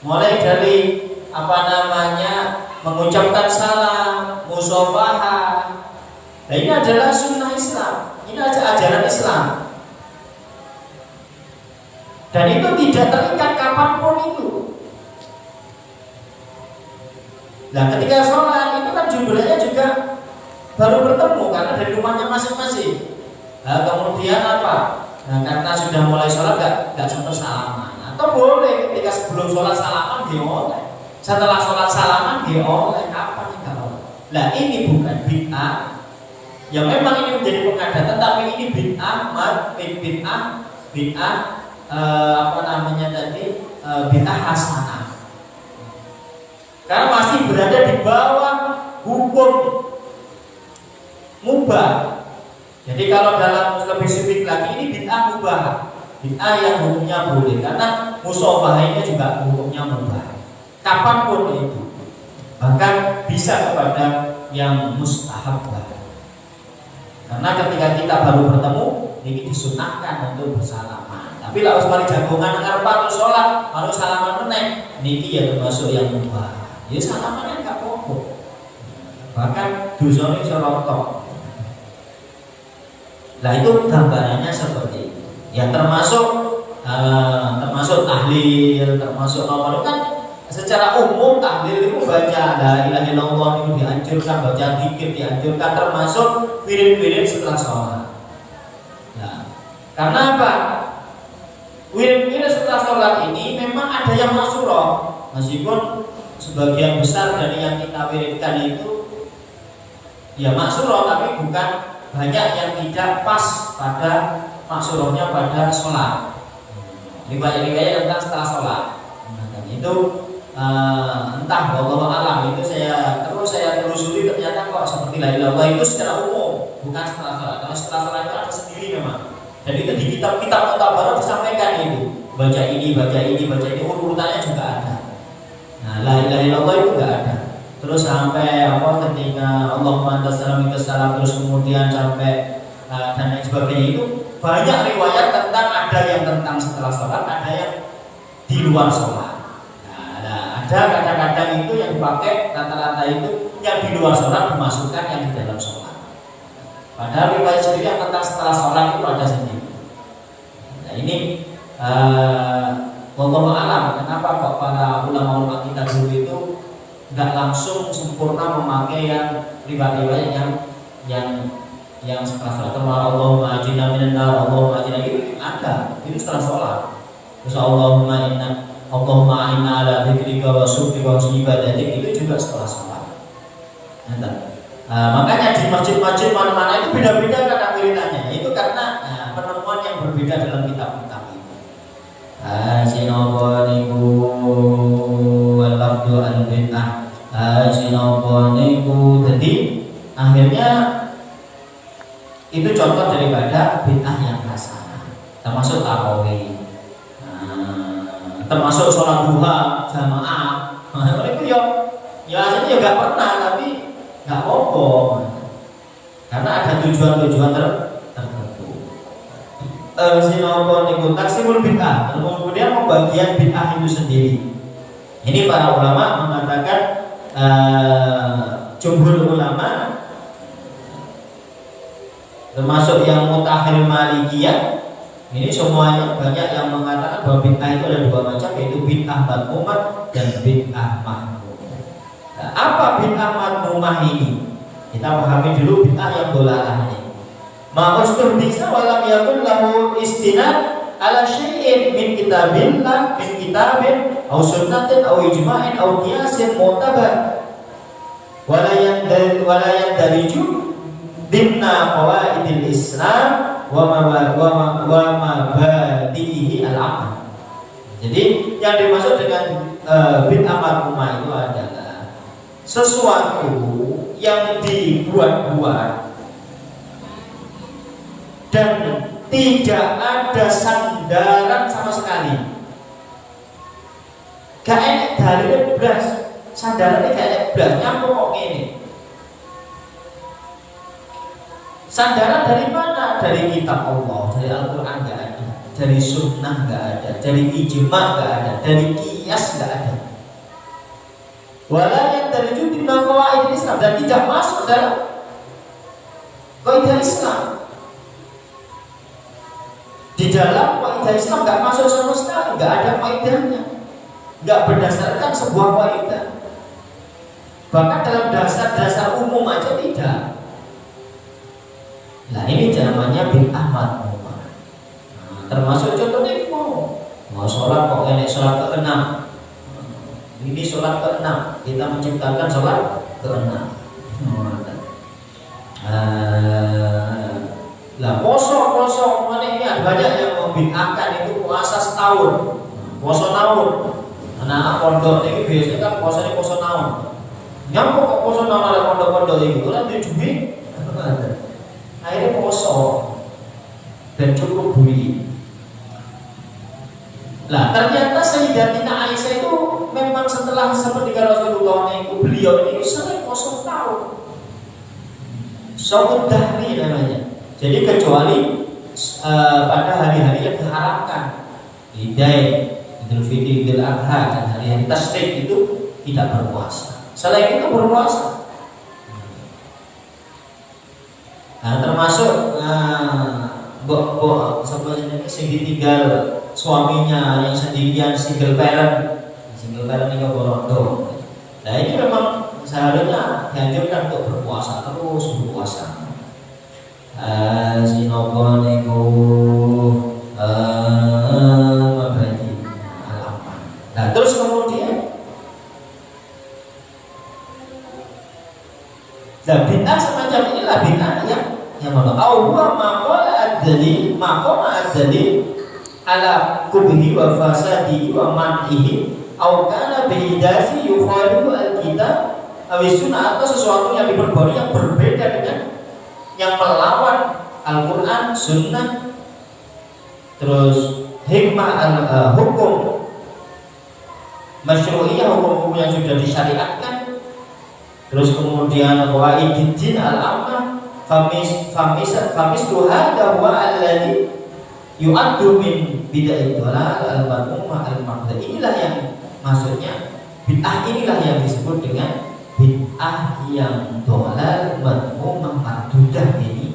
mulai dari mengucapkan salam, musafahah, Nah, ini adalah sunnah Islam, ini adalah ajaran Islam. Dan itu tidak terikat kapanpun itu. Nah, ketika sholat itu kan jumlahnya juga baru bertemu karena dari rumahnya masing-masing. Nah, kemudian apa? Nah, karena sudah mulai sholat nggak sempat salaman. Atau boleh ketika sebelum sholat salaman dia oleh. Setelah sholat salaman dia oleh. Kapan nggak oleh? Nah, ini bukan bid'ah. Ya memang ini menjadi pengadatan, tapi ini bid'ah, bid'ah apa namanya tadi? Bid'ah hasanah. Karena masih berada di bawah hukum mubah. Jadi kalau dalam lebih spesifik lagi ini bid'ah mubah, bid'ah yang hukumnya boleh, karena musofahnya juga hukumnya mubah. Kapanpun itu, bahkan bisa kepada yang mustahab. Karena ketika kita baru bertemu, ini disunahkan untuk bersalaman. Tapi kalau sekali jagongan arpa terus sholat, lalu salaman meneng, ini ya termasuk yang mubah. Ya salamannya nggak apa-apa. Bahkan dosanya serontok. Nah itu gambarannya seperti itu. Ya termasuk tahlil, termasuk nomor kan secara umum tahlil itu baca la ilaha illallah itu dianjurkan, baca zikir dianjurkan, termasuk wirid-wirid setelah sholat. Nah, karena apa? Wirid-wirid setelah sholat ini memang ada yang masyhur, meskipun sebagian besar dari yang kita wiridkan itu ya maksuro, tapi bukan banyak yang tidak pas pada maksurohnya pada sholat. Riwayat-riwayat tentang setelah sholat. Nah, itu entah wallahu alam, itu saya telusuri ternyata kok seperti la ilaha illallah itu secara umum, bukan setelah sholat. Kalau setelah sholat itu ada sendiri memang. Dan itu di kitab-kitab baru disampaikan itu. Baca ini, urutannya juga ada. Nah, la ilaha illallah itu enggak ada. Terus sampai ketika Allahumma antas salam minkas salam, terus kemudian sampai dan lain sebagainya, itu banyak riwayat tentang ada yang tentang setelah sholat, ada yang di luar sholat. Nah, ada kadang-kadang itu yang dipakai rata-rata itu yang di luar sholat dimasukkan yang di dalam sholat. Padahal riwayat sendiri yang tentang setelah sholat itu ada sendiri. Nah ini wallahu alam, kenapa kok para ulama-ulama kita dulu itu nggak langsung sempurna memakai yang riwayat yang setelah sholat. Allahumma ajina minan nar, Allahumma ajina, itu ada, itu setelah sholat. Terus Allahumma inna ala dzikrika wa syukrika wa husni ibadatik, itu juga setelah sholat. Makanya di masjid-masjid mana-mana itu beda-beda kata wiridannya. Itu karena penemuan yang berbeda dalam kitab-kitab itu. Sinoponiku walafdu al-bid'ah, sinoponiku. Jadi akhirnya itu contoh daripada bid'ah yang hasanah, termasuk tarawih, termasuk sholat duha jamaah. Itu ya aslinya nggak pernah, tapi nggak apa-apa, karena ada tujuan-tujuan tertentu. Sinoponiku taksimul bid'ah, kemudian pembagian bid'ah itu sendiri. Ini para ulama mengatakan, jumhur ulama termasuk yang mutakhir malikiyah, ini semuanya banyak yang mengatakan bahwa bid'ah itu ada dua macam, yaitu bid'ah madmumah dan bid'ah mahmumah. Nah, apa bid'ah madmumah ini? Kita pahami dulu bid'ah yang dolalah ini. Ma'ustur bisa walam yakun lahu istinad ala syai'in min kitabillah, min kitabin au sunnatin au ijma'in au qiyasin mu'tabar wala yandariju dimna qawaidil Islam wa mabadihi al-aql. Jadi yang dimaksud dengan bid'ah madmumah itu adalah sesuatu yang dibuat-buat dan tidak ada sandaran sama sekali. Gak enak dalilnya belas, sandarannya gak enak belas, nyambung kok ini. Sandaran dari mana? Dari kitab Allah, dari Al-Quran gak ada, dari sunnah gak ada, dari ijma' gak ada, dari qiyas gak ada. Wala yang dari judul qawaid Islam, dan tidak masuk dalam kaidah Islam. Di dalam kaidah Islam nggak masuk sama sekali, nggak ada kaidahnya, nggak berdasarkan sebuah kaidah. Bahkan dalam dasar-dasar umum aja tidak. Nah ini namanya bid'ah madhumah. Termasuk contohnya mau sholat kok enek sholat ke-6. Ini sholat ke-6, kita menciptakan sholat ke-6. Lah poso mana ini ada banyak yang membid'ahkan itu puasa setahun, poso tahun. Anak pondok ini biasanya kan puasanya poso tahun. Nyamuk kok poso tahun ada pondok-pondok ini, orang di duit. Akhirnya poso dan cukup bui. Lah ternyata Sayyidatina Aisyah itu memang setelah sepertiga Rasulullah itu beliau ini sering poso tahun. Shaumud dahri namanya. Jadi kecuali pada hari-hari yang diharamkan, Idai, Idul Fitri, Idul Adha dan hari-hari tasyrik itu tidak berpuasa. Selain itu berpuasa. Nah, termasuk sebenarnya ditinggal suaminya yang sendirian single parent ini borondo. Nah ini memang seharusnya dianjurkan untuk berpuasa terus berpuasa. Sinapa niku mabadi alaman. Nah terus kemudian bid'ah semacam inilah bid'ah yang mana awwa maqala ad-dalil ala kubhi wa fasadi wa man'ihi aw kana bihidasi yukhalifu al-kitab aw sunnah, atau sesuatu yang diperbuat yang berbeda dengan yang melawan Al-Quran, Sunnah, terus hikmah hukum masyru'iyah, hukum-hukum yang sudah disyariatkan, terus kemudian qawaidid al-ammah famis tuhada wa alladhi yu'addu min bid'ah dhalal al-madhumah al-maqdad. Inilah yang maksudnya bid'ah, inilah yang disebut dengan bid'ah yang dhalal madhumah mardudah ini.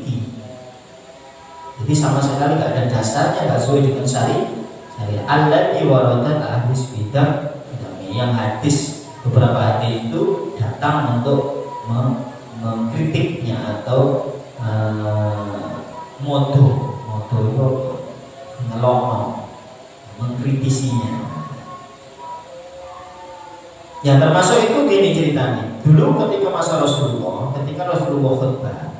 Jadi sama sekali tidak ada dasarnya, tidak sesuai dengan syariat. Alladzi waradat ahadits bid'ah, yang hadis, beberapa hadis itu datang untuk mengkritiknya atau moto itu ngelokno, mengkritisinya. Ya termasuk itu gini ceritanya. Dulu ketika masa Rasulullah, ketika Rasulullah khutbah,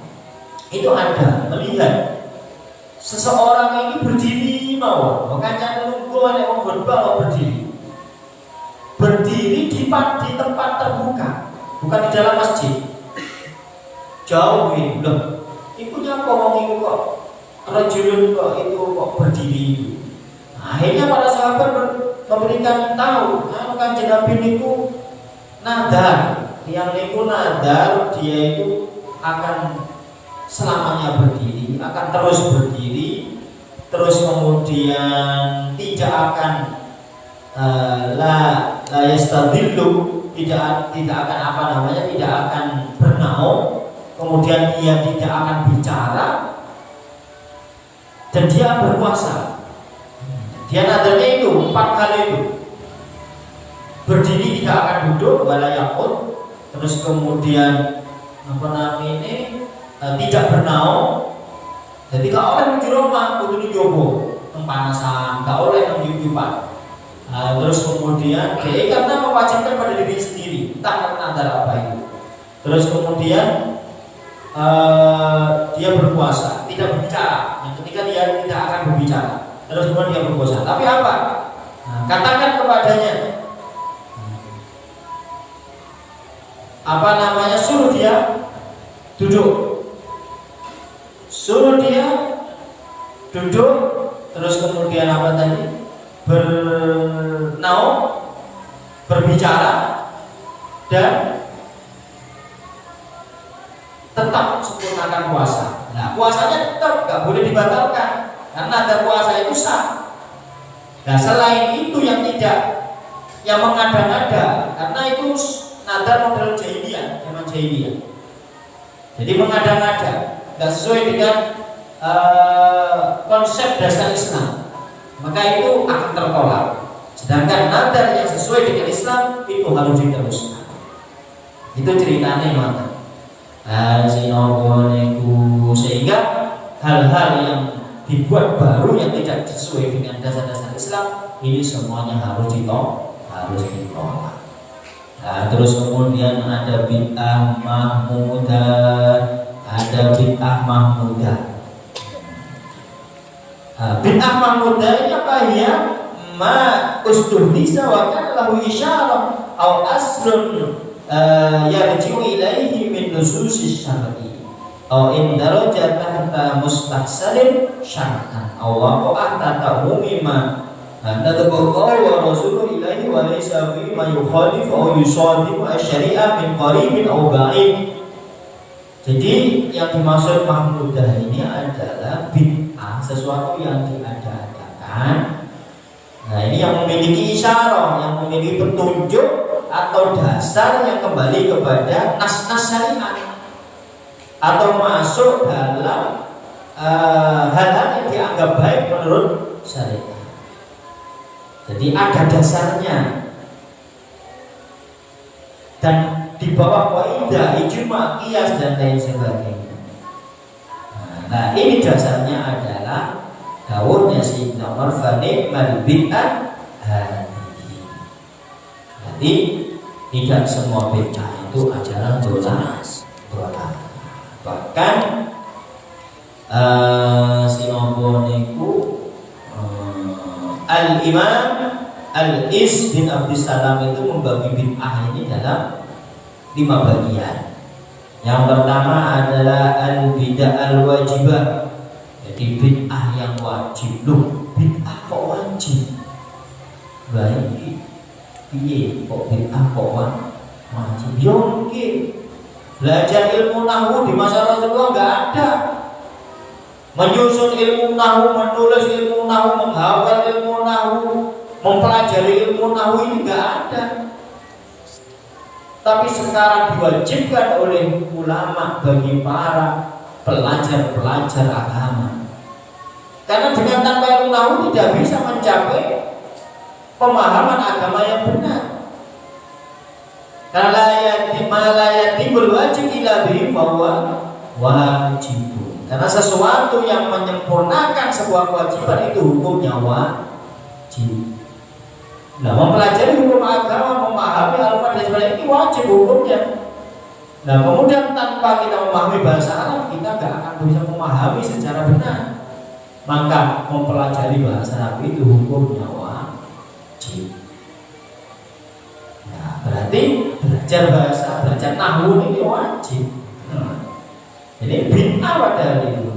itu ada melihat seseorang ini berdiri mawon, makanya nunggu ada orang khutbah mau berdiri di tempat terbuka, bukan di dalam masjid. Jauh ini, loh, ikunya ngomong itu kok, rajulun kok itu kok berdiri itu. Nah, akhirnya para sahabat memberikan tahu, Kanjeng Nabi itu nadar, yang itu nadar dia itu akan selamanya berdiri, akan terus berdiri, terus kemudian tidak akan la yastadillu, tidak akan tidak akan bernaung, kemudian dia tidak akan bicara, dan dia berpuasa. Dia nadarnya itu 4 kali itu. Berdiri tidak akan duduk, wala yaqut, terus kemudian tidak bernaung. Jadi gak oleh menuju rumah, kudu jowo, pemanasan, gak oleh menuju jumat. Terus kemudian dia karena mewajibkan pada diri sendiri, entah nadar apa itu. Terus kemudian dia berpuasa, tidak berbicara. Yang ketika dia tidak akan berbicara, terus kemudian dia berpuasa. Tapi apa? Katakan kepadanya, suruh dia duduk, terus kemudian apa tadi? Bernaung, berbicara, dan tetap sempurnakan puasa. Nah, puasanya tetap gak boleh dibatalkan, karena ada puasa itu sah. Nah, selain itu yang mengada-ngada, karena itu nadar model jahiliyah, zaman jahiliyah. Jadi mengada-ngada, nggak sesuai dengan konsep dasar Islam, maka itu akan tertolak. Sedangkan nadar yang sesuai dengan Islam itu harus diteruskan. Itu ceritanya mata. Sehingga hal-hal yang dibuat baru yang tidak sesuai dengan dasar-dasar Islam ini semuanya harus ditolak. Nah, terus kemudian ada bid'ah mahmudah, ada bid'ah mahmudah. Bid'ah mahmudah ini apa ya? Ma ustuhdisa wa kana lahu isyarah aw asrun yarji'u ilaihi min nususis syar'i aw in daraja tahta mustahsanin syar'an aw waqa'a tahta umima nadabullah wa rasuluhu ilaihi wa laysa fi ma yukhalifu aw yusadifu asy-syari'a min qaribin aw ba'id. Jadi yang dimaksud mahmudah ini adalah bid'ah, sesuatu yang diada-adakan. Nah, ini yang memiliki isyarah, yang memiliki petunjuk atau dasar yang kembali kepada nas-nas syariat atau masuk dalam hal-hal yang dianggap baik menurut syariat. Jadi ada dasarnya dan di bawah kaidah ijma, qiyas dan lain sebagainya. Nah, ini dasarnya adalah dawuhnya Sayyidina Umar fa ni'mal bid'ah hadhihi. Jadi tidak semua bid'ah itu ajaran dolak. Bahkan sinapa niku Al-Imam Al-Is bin Abdussalam itu membagi bid'ah ini dalam 5 bagian. Yang pertama adalah al-bid'ah al-wajibah. Jadi bid'ah yang wajib. Loh, bid'ah kok wajib? Baik, piye kok bid'ah kok wajib? Ya mungkin belajar ilmu nahwu di masa Rasulullah enggak ada. Menyusun ilmu nahwu, menulis ilmu nahwu, menghafal ilmu nahwu, mempelajari ilmu nahwu ini enggak ada. Tapi sekarang diwajibkan oleh ulama bagi para pelajar-pelajar agama. Karena dengan tanpa ilmu nahwu tidak bisa mencapai pemahaman agama yang benar. Karena yatibul wajib ila bihi fahuwa wajib. Karena sesuatu yang menyempurnakan sebuah kewajiban itu hukumnya wajib. Nah, mempelajari hukum agama, memahami al-Qur'an dan sebagainya ini wajib hukumnya. Nah, kemudian tanpa kita memahami bahasa Arab, kita tidak akan bisa memahami secara benar. Maka mempelajari bahasa Arab itu hukumnya wajib. Nah, berarti belajar bahasa, belajar nahwu ini wajib. Jadi bid'ah pada itu.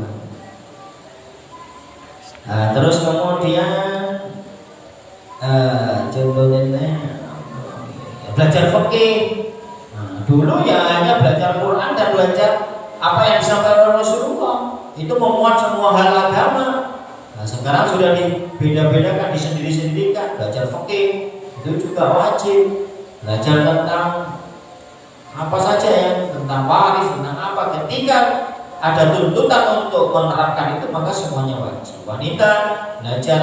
Nah, terus kemudian contohnya belajar fikih. Dulu ya hanya belajar Quran dan belajar apa yang disampaikan Rasulullah, itu memuat semua hal agama. Nah, sekarang sudah dibeda-bedakan, disendiri-sendirikan. Belajar fikih itu juga wajib. Belajar tentang apa saja ya, tentang waris, tentang apa. Ketika ada tuntutan untuk menerapkan itu, maka semuanya wajib. Wanita belajar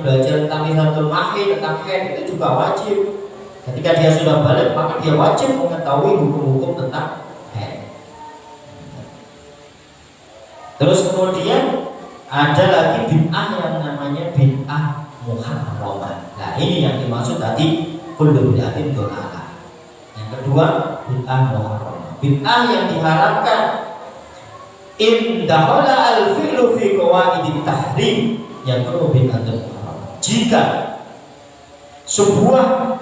belajar tentang lisatul mahid, tentang haid, itu juga wajib. Ketika dia sudah balik, maka dia wajib mengetahui hukum-hukum tentang haid. Terus kemudian ada lagi bid'ah yang namanya bid'ah muharramah. Nah, ini yang dimaksud tadi kullu bid'atin dhalalah. Yang kedua bid'ah muharramah. Bid'ah yang diharapkan in dakhala al-fi'lu fi qawaidit tahrim, yang kedua bid'atun muharramah. Jika sebuah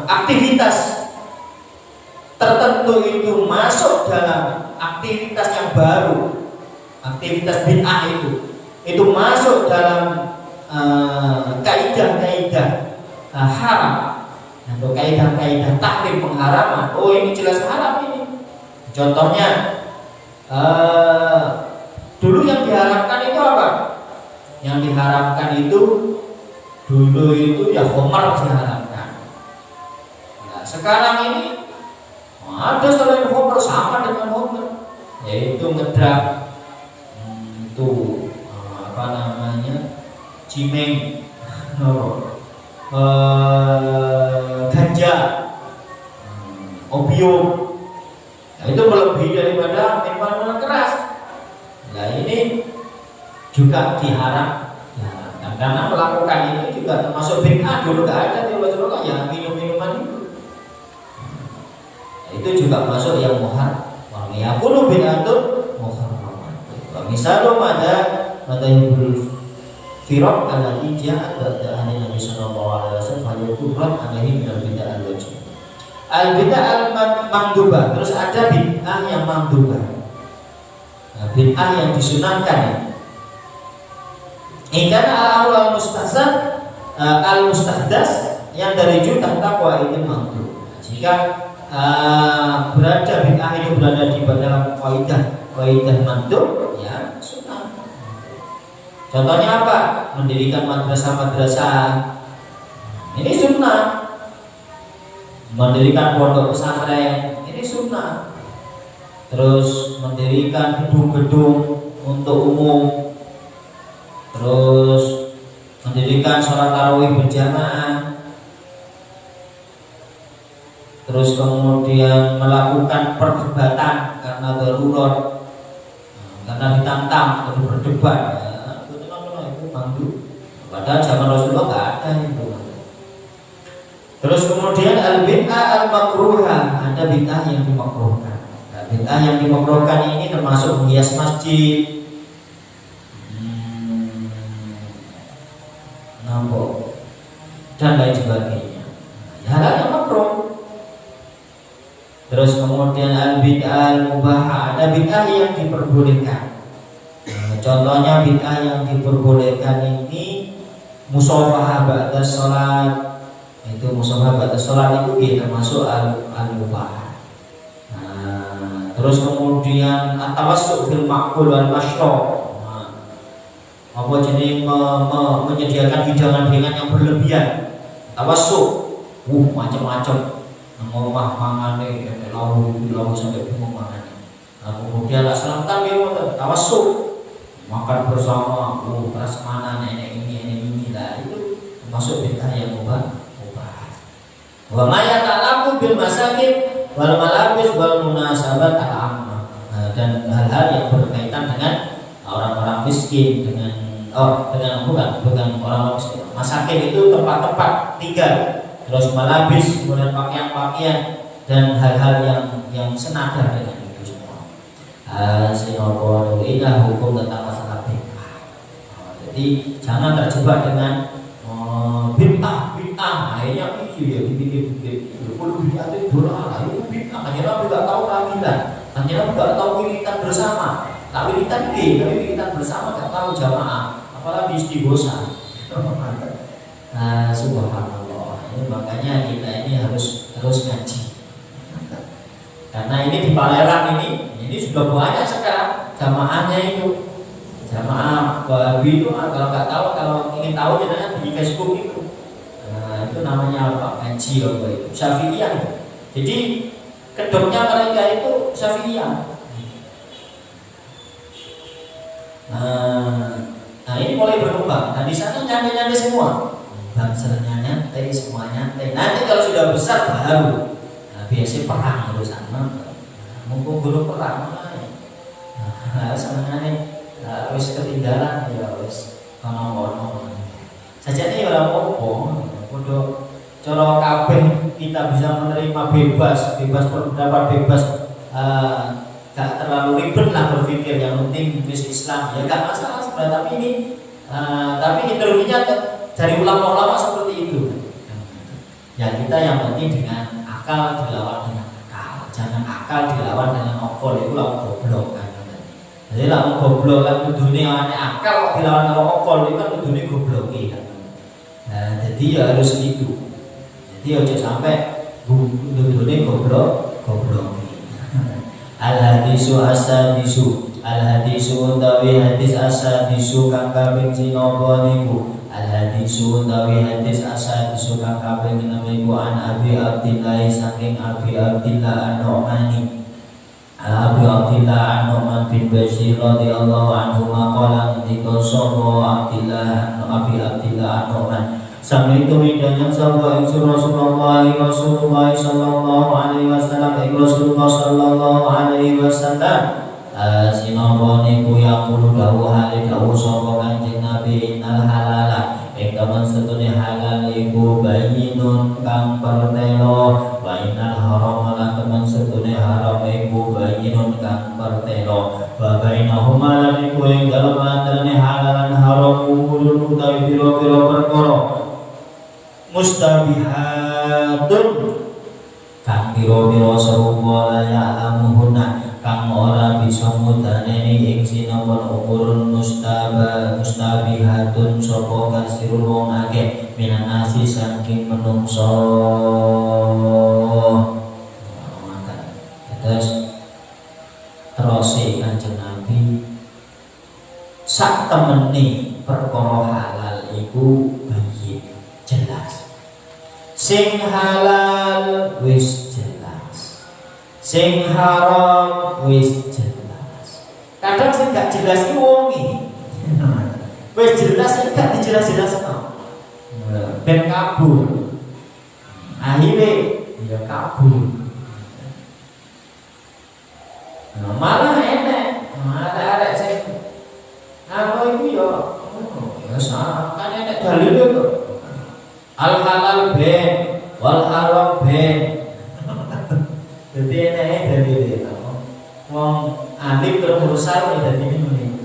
aktivitas tertentu itu masuk dalam aktivitas yang baru, aktivitas bid'ah itu masuk dalam kaidah-kaidah haram atau kaidah-kaidah tahrim, pengharaman. Oh, ini jelas haram ini. Contohnya dulu yang diharapkan itu apa? Yang diharapkan itu dulu itu ya khamar diharapkan. Nah, sekarang ini Ada selain homer sama dengan homer, yaitu ngedrak itu apa namanya cimeng, ganja, opium. Nah, itu melebihi daripada minuman keras. Nah ini juga diharamkan karena melakukan itu juga termasuk bid'ah. Dulu nggak ada di Rasulullah yang minum-minuman itu. Itu juga masuk yang muhar. Wa yaqulu bid'atun muharramah. Wa misalu madahibul firaq allati ja'at ba'da Nabi sallallahu alaihi wasallam fa yuqran alaihi min al-bid'ah al-wajib. Al-bid'ah al-mandubah. Terus ada bid'ah yang mandubah. Nah, bid'ah yang disunahkan. Ikan al-awal al-mustahdas yang dari juta takwa ini mandub. Jika berada bid'ah itu berada di dalam kaidah mandub, ya sunnah. Contohnya apa? Mendirikan madrasah-madrasah, ini sunnah. Mendirikan pondok pesantren, ini sunnah. Terus mendirikan gedung-gedung untuk umum, terus mendirikan sholat tarawih berjamaah, terus kemudian melakukan perdebatan karena darurat, karena ditantang atau berdebat, itu mandu. Padahal zaman Rasulullah nggak ada itu. Terus kemudian al-bid'ah al-makruhah, ada bid'ah yang dimakruhkan. Nah, bid'ah yang dimakruhkan ini termasuk menghias masjid, nampok dan lain sebagainya. Hal yang makruh. Terus kemudian al-bid'ah al-mubahah, ada bid'ah yang diperbolehkan. Nah, contohnya bid'ah yang diperbolehkan ini musafahah ba'da sholat. Itu musafahah ba'da sholat itu termasuk al-mubahah. Nah, terus kemudian at-tawassu' fil ma'kul wal mashrab. Apa jenis menyediakan hidangan-hidangan yang berlebihan. Tawassu', macam-macam. Ngomah mangane lalu sampai bingung mangane. Nah, kemudian asal tampil tawassu, makan bersama, prasmanan ini lah, itu termasuk bid'ah yang mubah. Wa ma yata'allaqu bil masakin wal malabis wal munasabat al-ammah. Dan hal-hal yang berkaitan dengan orang-orang miskin, dengan orang miskin. Masakin itu tempat-tempat tinggal, terus malabis, kemudian pakaian-pakaian dan hal-hal yang senada dengan itu semua. Sinopo ini hukum tentang masalah bid'ah. Jadi jangan terjebak dengan bid'ah. Akhirnya itu ya dipikir-pikir. Kalau bid'ah itu doa, itu bid'ah. Akhirnya tidak tahu tahlilan, akhirnya tidak tahu wiridan bersama. Tak wiridan tapi wiridan bersama tidak tahu jamaah, apalagi istighosa. Subhanallah. Ini makanya kita ini harus ngaji. Karena ini di Paleran ini sudah banyak sekarang jamaahnya itu. Jamaah Wahabi itu kalau nggak tahu, kalau ingin tahu jangan di Facebook itu. Nah, itu namanya apa? Ngaji apa itu? Syafi'iyah. Jadi kedoknya mereka itu Syafi'iyah. Nah ini mulai berkembang. Nah di sana nyantai semua. Bangsanya nyantai, semua nyantai. Nanti kalau sudah besar baru. Nah biasanya perang terus sama. Mumpung guru perang nah sebenarnya wis ketinggalan ya wis kono-kono. Sajane ora apa-apa. Podo cara kabeh kita bisa menerima bebas berpendapat, bebas gak terlalu ribet lah berpikir, yang penting wis Islam ya gak masalah sebenarnya. Tapi ideologinya dari ulama-ulama seperti itu. Ya kita yang penting dengan akal dilawan dengan akal, jangan akal dilawan dengan okol, itu lah goblok kan. Jadi lah goblok kan dunia aneh akal kok dilawan dengan okol, itu kan dunia goblok kan. Nah jadi ya harus gitu. Jadi aja sampai dunia goblok. Al-hadisu asadisu, al-hadisu utawi hadis asadisu kang kaping 9 niku Al-hadisu utawi hadis asal disuka kaping 6 iku an Abi Abdillah saking Abi Abdillah An-Nu'mani. Abi Abdillah An-Nu'man bin Bashir radhiyallahu anhu maqala ngendika sapa Abi Abdillah An-Nu'man sami itu midanya sapa ingsun Rasulullah sallallahu alaihi wasallam Rasulullah sallallahu alaihi wasallam sinapa niku yaqulu dawuh hale dawuh sapa Kanjeng Nabi innal halala ing temen setune halal iku bayyinun kang pertelo wa innal haram lan temen setune haram iku bayyinun kang pertelo wa bainahuma lan iku ing dalem antarané halal lan haram umurun utawi pira-pira perkara mustabihatun kang pira-pira serupa la ya'lamuhunna kang ora bisa mudaneni ing sinamon umurun mustabihatun sapa kasirul wong akeh minan nasi saking menungso. Terus Kanjeng Nabi sak temeni perkara halal iku bayyin jelas. Sing halal wis jelas, sing haram wis jelas. Kadang sing gak jelas iki wonge. Wis jelas iki gak dijelas-jelasno. Ben kabur. Akhire ya kabur. Malah enek, malah arek sing apa iku ya sak kan enek dalil kok. Al halal ben wal haram ben. Jadi enek dalil wong alim terus mursal dadi ngene.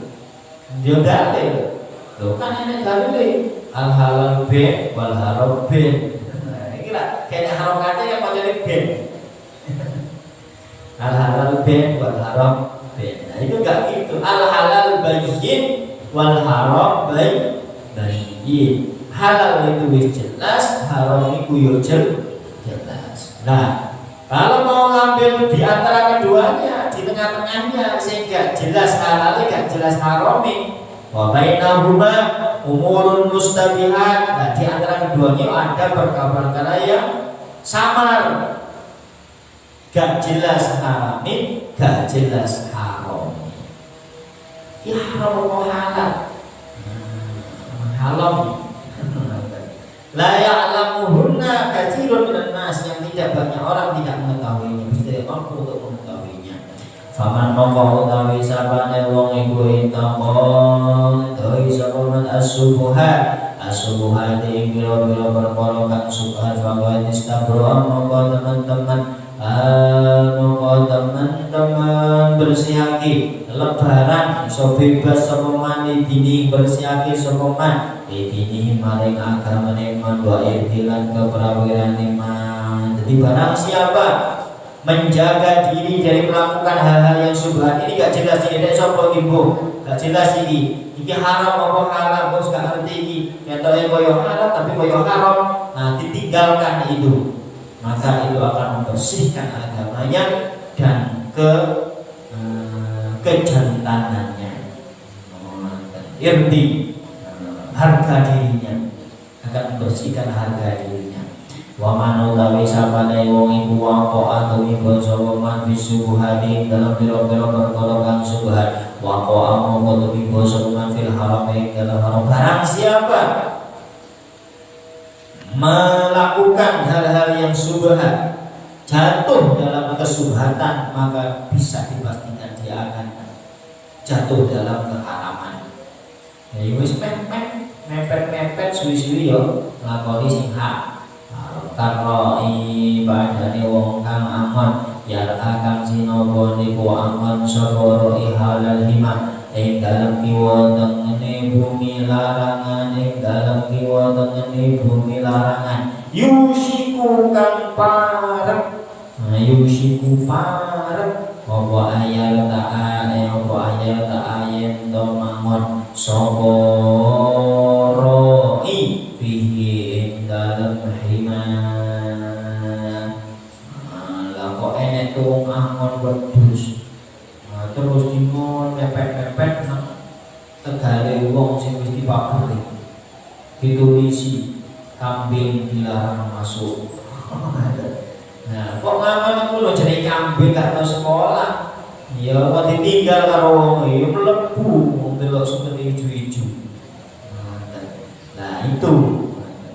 Yo dalil. Lho kan enek dalil al halal ben wal haram ben. Iki lah kene harokate yang macane ben. Al halal ben wal haram ben. Nah itu enggak gitu. Al halal bayyin wal haram bayyin. Halal itu wis jelas, haram itu yo jelas. Nah, kalau mau ngambil di antara keduanya, di tengah-tengahnya sehingga jelas halal gak jelas harami. Wa bainahuma umurun mustabihat. Nah, di antara keduanya ada perkara-perkara yang samar. Gak jelas harami, gak jelas harami. Ya haram mau halal. Halal. La ya'lamuhunna katsirun minan nas yang tidak banyak orang tidak mengetahuinya. Mesti mampu untuk mengetahuinya. Faman mongko utawi sabane wong iku intakon doi sapa man as-subuhat ing pira-pira perkara kang subhat wa istabra mongko teman-teman bersihake lebaran iso bebas sapa man dini bersihake sapa man ini maring agamane man wa irtilan keprawirane man. Jadi barang siapa menjaga diri dari melakukan hal-hal yang subhat ini gak jelas ini sapa ibu gak jelas ini haram apa halal bos gak ngerti iki ketoke koyo halal tapi koyo haram. Nah ditinggalkan itu maka itu akan membersihkan agamanya dan kejantanannya irti harga dirinya akan membersihkan harga dirinya. Wa man utawi sapane wong iku waqo atumi basa man bisubuhani dalam pira-pira perkara kang subhat waqo among atumi basa man fil haram dalam haram. Barang siapa melakukan hal-hal yang subhat jatuh dalam kesubhatan maka bisa dipastikan dia akan jatuh dalam keharaman. Ya wis mepet suwi-suwi yo nglakoni sing hak. Karo ibadane wong kang aman ya kang sinapa niku aman sapa halal hima ing dalem kiwa tengene bumi larangan ing dalem kiwa tengene bumi larangan yusiku kang parek yusiku parek apa ayat ayen to mangon sapa roi fihi ing dalem hima. Lah kok enek wong angon wedhus terus dimon mepet-mepet nang tegale wong sing wis dipapuri ditulisi kambing dilarang masuk. Nah, kok ngamen itu lo jadi kambing gak tau sekolah. Ya kok ditinggal karo wong ya mlebu ndelok seperti ijo-ijo. Nah, itu.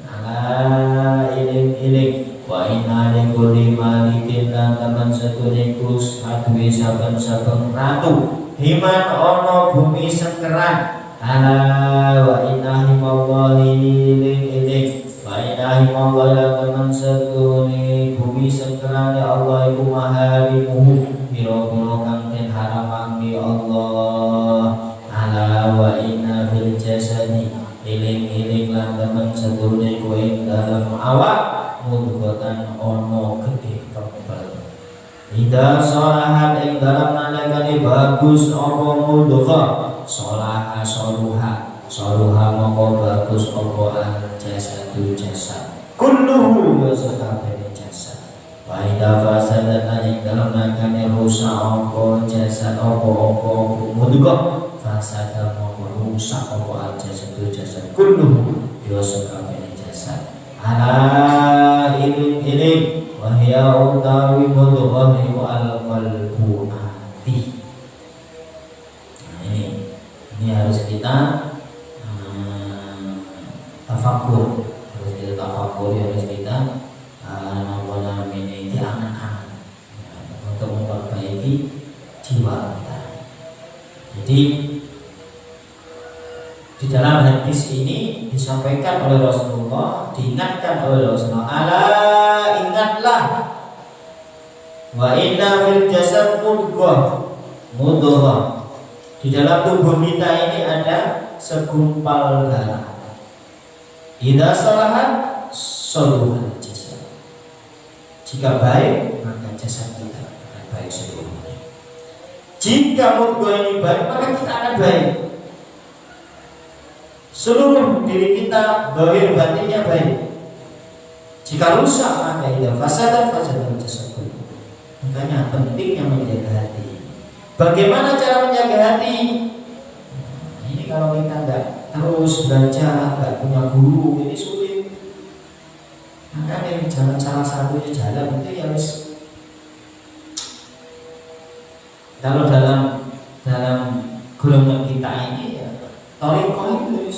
Ala iling wa inna likulli malikin lan taman satuniku sadwe saben-saben ratu himan ono bumi sengkeran. Ala wa inna himallahi iling wa inna himallahi lan taman satuni bumi sengkeran ya Allah iku maharimuhu biro-biro kang den haramake Allah. Ala wa inna fil jasadi iling lan temen sedulure kowe ing dalem awak mudghatan ono getih kempel. Ida sholahat ing dalem nalikane bagus apa mudghah sholaha sholuha mongko bagus apa al jasadu jasad kulluhu ya sakabeh jasad. Wa ida fasadat ing dalem nalikane rusak apa jasad apa mudghah fasada mongko rusak apa al jasadu jasad kulluhu ya sakabeh jasad. Ala iling wahya utawi mudghah iku al qalbu ati. Nah, ini harus kita tafakur, harus kita ini diangan-angan untuk memperbaiki jiwa kita. Jadi di dalam hadis ini disampaikan oleh Rasulullah, diingatkan oleh Rasulullah, ala ingatlah wa inna fil jasad mudghah. Di dalam tubuh kita ini ada segumpal darah. Idza salahat salaha jasad. Jika baik maka jasad kita akan baik seluruhnya. Jika mudghah ini baik maka kita akan baik. Seluruh diri kita zahir batinnya baik. Jika rusak maka idza fasadat jasad. Makanya pentingnya menjaga hati. Bagaimana cara menjaga hati? Ini kalau kita enggak terus baca, enggak punya guru, ini sulit. Makanya jalan salah satunya jalan itu ya harus. Kalau dalam golongan kita ini ya toriko itu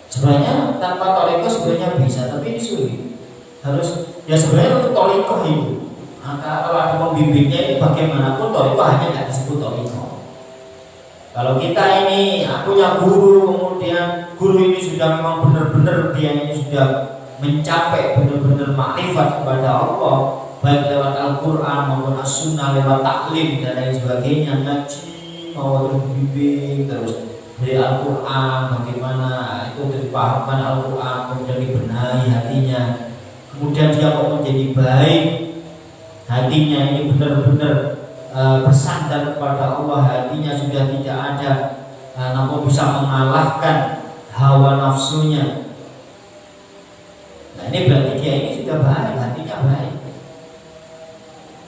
sebenarnya tanpa toriko sebenarnya bisa, tapi ini sulit. Harus ya sebenarnya untuk toriko itu. Maka kalau ada pembimbingnya ini bagaimanapun toriko hanya tidak disebut toriko. Kalau kita ini punya guru, kemudian guru ini sudah memang benar-benar dia ini sudah mencapai benar-benar makrifat kepada Allah, baik lewat Al-Quran maupun As-Sunnah, lewat taklim dan lain sebagainya, ngaji mau terbimbing terus dari Al-Quran, bagaimana itu dipahamkan Al-Quran, kemudian dibenahi hatinya, kemudian dia kok menjadi baik, hatinya ini benar-benar bersandar kepada Allah, hatinya sudah tidak ada namun bisa mengalahkan hawa nafsunya. Nah ini berarti dia ini sudah baik, hatinya baik.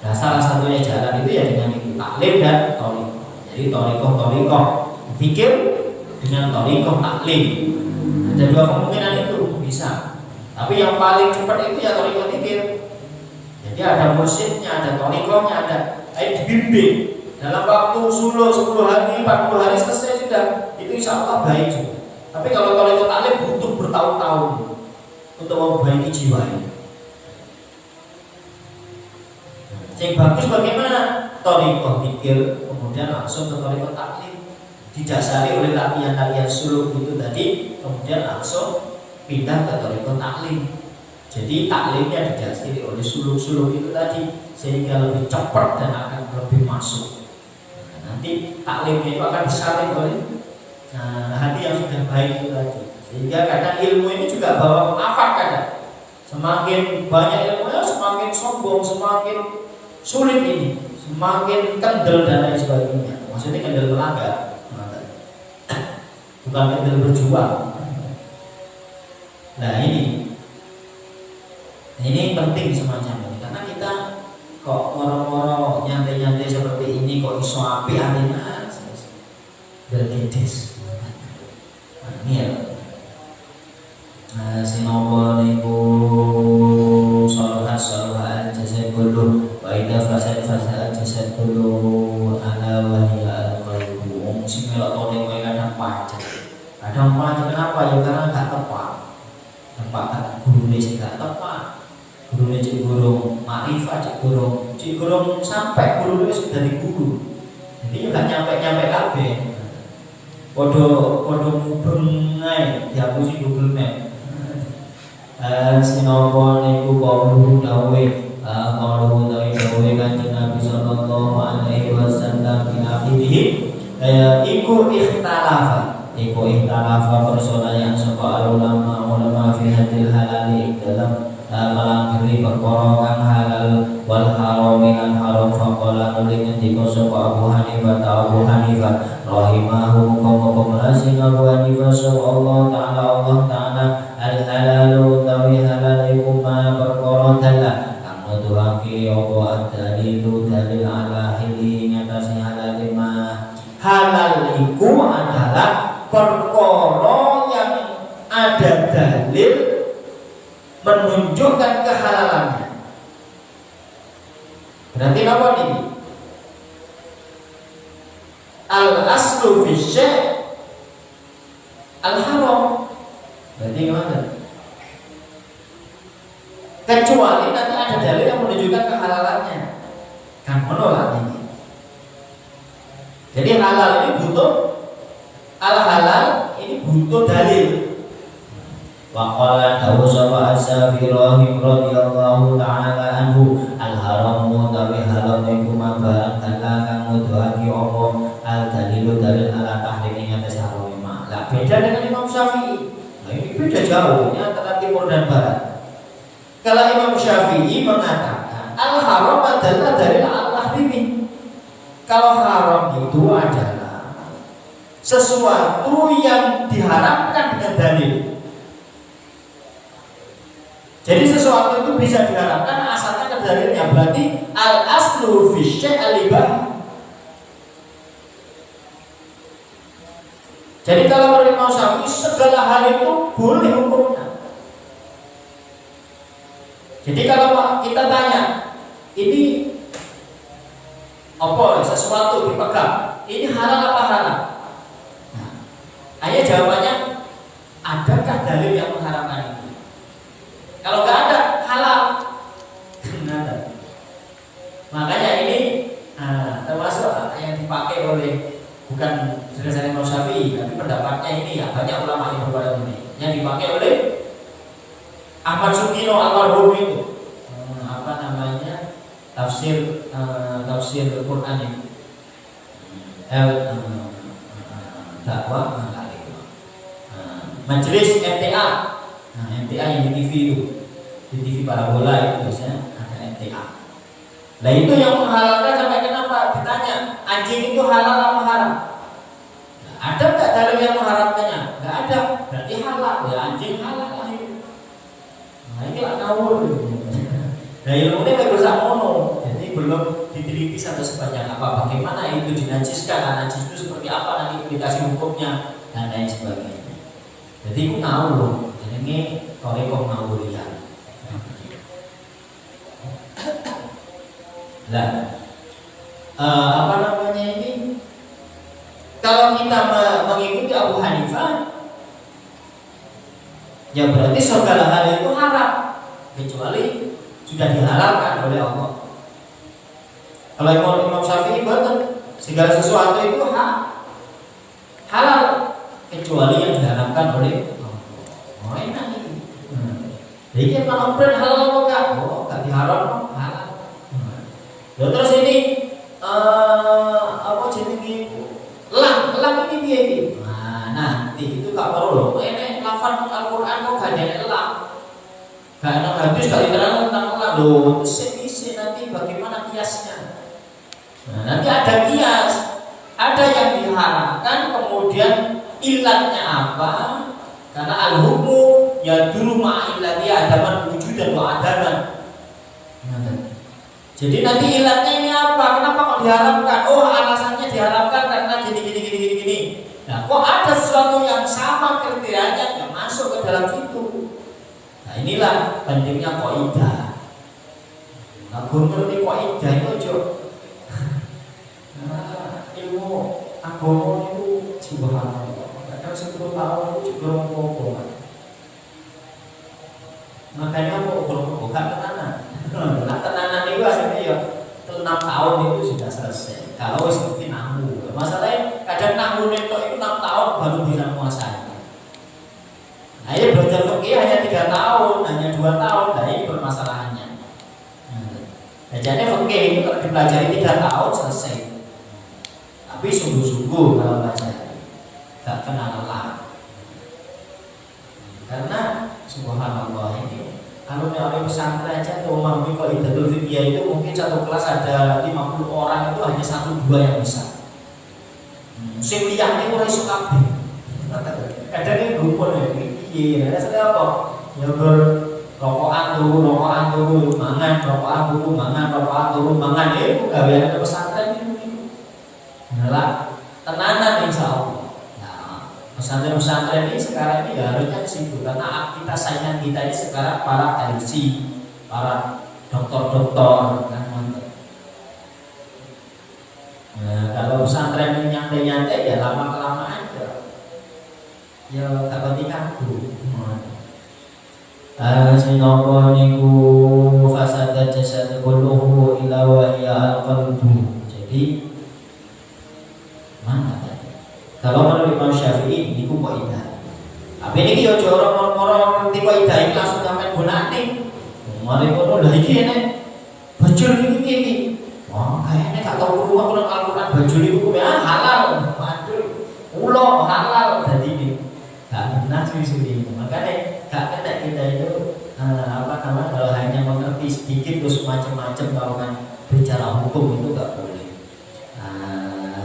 Nah salah satunya jalan itu ya dengan itu taklim dan torikoh. Jadi torikoh pikir dengan torikoh taklim. Ada dua kemungkinan itu bisa. Tapi yang paling cepat itu ya torikoh pikir. Jadi ada mursyidnya, ada torikohnya, ada dibimbing dalam waktu 10 hari, 40 hari selesai sudah. Itu insya Allah baik juga. Tapi kalau torikoh taklim butuh bertahun-tahun untuk memperbaiki jiwa ini. Yang bagus bagaimana? Torikoh pikir kemudian langsung ke torikoh taklim, didasari oleh latihan-latihan suluk itu tadi, kemudian langsung pindah ke torikoh taklim. Jadi taklimnya didasari oleh suluk-suluk itu tadi, sehingga lebih cepat dan akan lebih masuk. Nah, nanti taklimnya itu akan disaring oleh hati yang sudah baik itu tadi. Sehingga kadang ilmu ini juga bawa pengafat kadang. Semakin banyak ilmunya, semakin sombong, semakin sulit ini, semakin kendel dan lain sebagainya. Maksudnya kendel melanggar, bukan kendel berjuang. Nah ini penting semacam ini, karena kita kok moro-moro nyantai-nyantai seperti ini kok iso api arena bergedes. Nah, ini ya. Sinapa niku salahat jasad kullu wa idza fasad jasad kullu ala wa hiya al-qalbu. Sing melok tone kowe kadang pacet. Kadang pacet kenapa? Ya karena gak tepat. Tepat gurune sing gak tepat. Gurune cek gurung makrifat, cek gurung sampai gurune wis dadi guru. Jadi gak nyampe kabeh. Podo mubeng ae diapusi Google Map. Sinapa niku qauluhu dawe Kanjeng Nabi sallallahu alaihi wasallam fi akhirih iku ikhtalafa persoalan sapa ulama fi hadil halali dalam melangkiri perkara kang halal wal haram lan haram faqala nuli ngendika sapa Abu Hanifah rahimahu muga-muga sing Abu Hanifah sapa Allah taala al halalu tawi halal iku ma perkara dalil kang nuduhake apa ad-dalilu dalil ala hili ngatasi halal ma halal iku adalah perkara yang ada dalil menunjukkan kehalalannya. Berarti apa ini? Al-aslu fi syai' al-haram. Berarti gimana? Kecuali nanti ada dalil yang menunjukkan kehalalannya. Kan menolak ini. Jadi halal ini butuh al-halal ini butuh dalil. Wa qala tawassafa as-Safirahim radhiyallahu ta'ala anhu al-haramu tawi haram iku mabaran kang nuduhake apa al-dalilu dalil ala tahrim ing atas haram ma. Lah beda dengan Imam Syafi'i. Nah ini beda jauh ini antara timur dan barat. Kalau Imam Syafi'i mengatakan al-haram adalah dalil ala tahrim. Kalau haram itu adalah sesuatu yang diharamkan dengan dalil. Jadi sesuatu itu bisa diharapkan asalnya ke dalilnya. Berarti al-aslu fi syai' al-ibah. Jadi kalau menurut Imam Syafi'i segala hal itu boleh hukumnya. Jadi kalau kita tanya, ini apa sesuatu dipegang, ini halal apa haram? Nah, ayah jawabannya, adakah dalil yang mengharamkan itu? Kalau nggak ada, halal. Nggak ada. Makanya ini termasuk yang dipakai oleh bukan berdasarkan Imam Syafi'i, tapi pendapatnya ini ya banyak ulama yang berbeda ini. Yang dipakai oleh Ahmad Sukino almarhum itu. Apa namanya? Tafsir Al-Quran ini. Dakwah Majelis MTA. Nah, MTA yang di TV itu, di TV parabola itu biasanya ada MTA. Nah itu yang menghalalkan sampai kenapa? Ditanya, anjing itu halal apa haram? Nah, ada nggak dalil yang mengharamkannya? Nggak ada, berarti halal. Ya anjing halal lah itu. Nah ini lah ngawur. Nah ilmunya nggak bisa mono, jadi belum diteliti sampai sepanjang apa, bagaimana itu dinajiskan, najis itu seperti apa, nanti implikasi hukumnya dan lain sebagainya. Jadi itu ngawur. Ini toriko ngawurian. Nah, apa namanya ini? Kalau kita mengikuti Abu Hanifah, ya berarti segala hal itu haram kecuali sudah dihalalkan oleh Allah. Kalau Imam Syafi'i betul, segala sesuatu itu halal kecuali yang diharamkan oleh Allah. Oh enak ini. Jadi kalau brand halal apa enggak? Oh enggak diharam, halal. Terus ini apa jenenge elang ini piye iki? Nah, nanti itu gak perlu loh. Ini lafaz Al-Qur'an kok gak ada elang. Gak ada hadis gak diterangkan tentang elang loh. Sisi nanti bagaimana kiasnya? Nah, nanti ada kias. Ada yang diharamkan kemudian ilatnya apa? Karena al-hukmu ya dulu ma'ilati adaman wujudan wa adaman. Jadi nanti ilatnya ini apa? Kenapa kok diharamkan? Oh alasannya diharamkan karena gini. Nah, kok ada sesuatu yang sama kriterianya yang masuk ke dalam situ. Nah, inilah pentingnya kaidah. Nah, guru ngerti kaidah itu ojo. Nah, ilmu agama itu subhanallah. Kadang 10 tahun itu juga ngomong. Makanya kok bukan tenanan. Nah, tenanan itu akhirnya ya 6 tahun itu sudah selesai. Kalau seperti nahu, masalahnya kadang nahu itu 6 tahun baru bisa menguasai. Nah, ini belajar fikih hanya 3 tahun, hanya 2 tahun, nah ini permasalahannya. Nah, jadi fikih itu kalau dipelajari 3 tahun selesai. Tapi sungguh-sungguh kalau belajar, tak kenal lelah. Karena subhanallah ini kalau orang pesantren aja atau memahami qaidatul fikih itu mungkin satu kelas ada 50 orang itu hanya 1-2 yang bisa. Sing liyane ora iso kabeh. Kadang ini gumpul ya, iya, ada apa? Ya rokokan turu, mangan, rokokan turu, mangan, itu gaweane pesantren itu. Nah, tenanan insyaallah. Pesantren-pesantren ini sekarang ini ya harusnya situ karena kita saingan kita ini sekarang para MC, para dokter-dokter kan mantap. Nah, kalau pesantren ini nyantai-nyantai ya lama-kelamaan ya tak penting aku. Sinapa niku fasada jasad kulluhu ila wa hiya al-qalbu. Jadi mana? Kalau menurut Imam Syafi'i ini ku kaidah. Tapi ini yo jorong orang ngerti kaidah iki langsung sampean gunane. Mari ngono lha iki nek bajul iki. Wah, kayaknya gak tau guru aku nang Al-Qur'an bajul iku ya halal. Waduh, ulo halal dadi iki. Gak benar sih. Makanya gak kena kita itu kalau hanya mengerti sedikit terus macam-macam kalau kan bicara hukum itu gak boleh.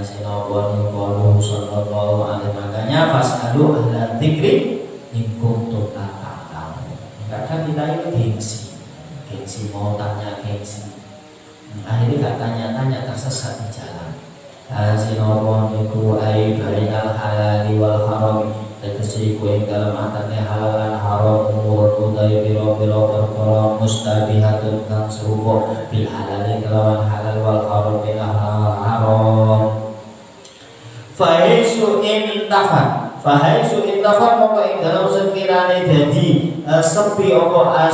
Sinawani qalu sallallahu alaihi makanya fasalu ahla dzikri in kuntum la ta'lamun. Kadang kita itu gengsi mau tanya gengsi. Akhirnya gak tanya-tanya tersesat di jalan. Sinawani ku ai bainal halali wal haram. Tegesi ku ing dalem antane halal lan haram umur utai biro-biro perkara mustabihatun kang serupa bil halali kelawan halal wal haram bil haram. Fahaisu intafat moko ing dalam sekirane dadi sepi apa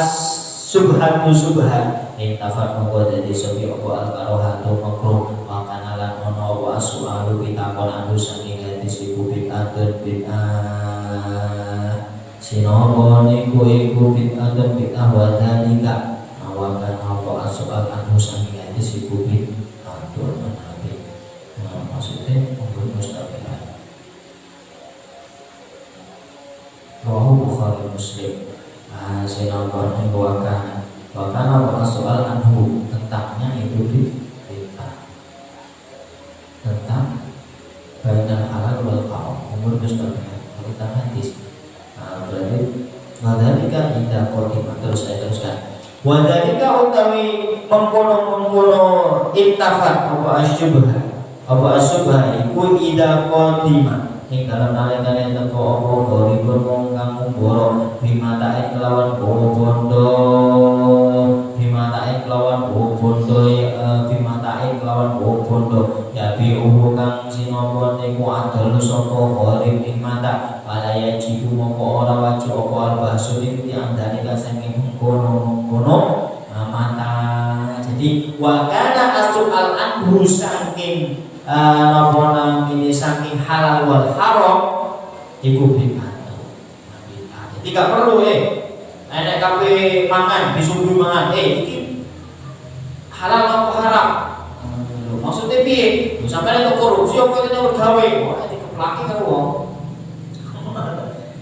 subhatu subhan intafat moko dadi sepi apa al-karahatu makruh makana lan ono apa su'alu pitakon anu saking hadis iku bid'atun bid'ah sinapa niku iku bid'atun bid'ah wa dzalika awakan apa soal anu saking hadis iku bid'atun maksudnya mustabihat. Rawahu Bukhari Muslim. Sinapa wakana apa soal anhu tentangnya itu bid'ah. Tentang bainal halal wal haram umur mustabihat. Tentang hadis. Berarti wadhalika inda qadimah terus saya teruskan. Wadhalika utawi mengkono intafat apa asyubha. Apa asyubha iku ida qadimah ing dalam nalika teko apa goribun wong kang ngumbara bimatae kelawan bondo bimatae kelawan bondo ya biuhu kang sinapa niku adol sapa gorib ing mata walaya jibu moko ora wajib apa albasu iki diandani saking kono mata. Jadi wakana as-su'al anhu saking napa ini saking halal wal haram iku bid'ah. Jadi gak perlu enek kabeh mangan disuguhi mangan iki halal apa haram. Maksudnya piye? Sampai itu korupsi apa itu gawe? Wah, dikeplaki karo wong.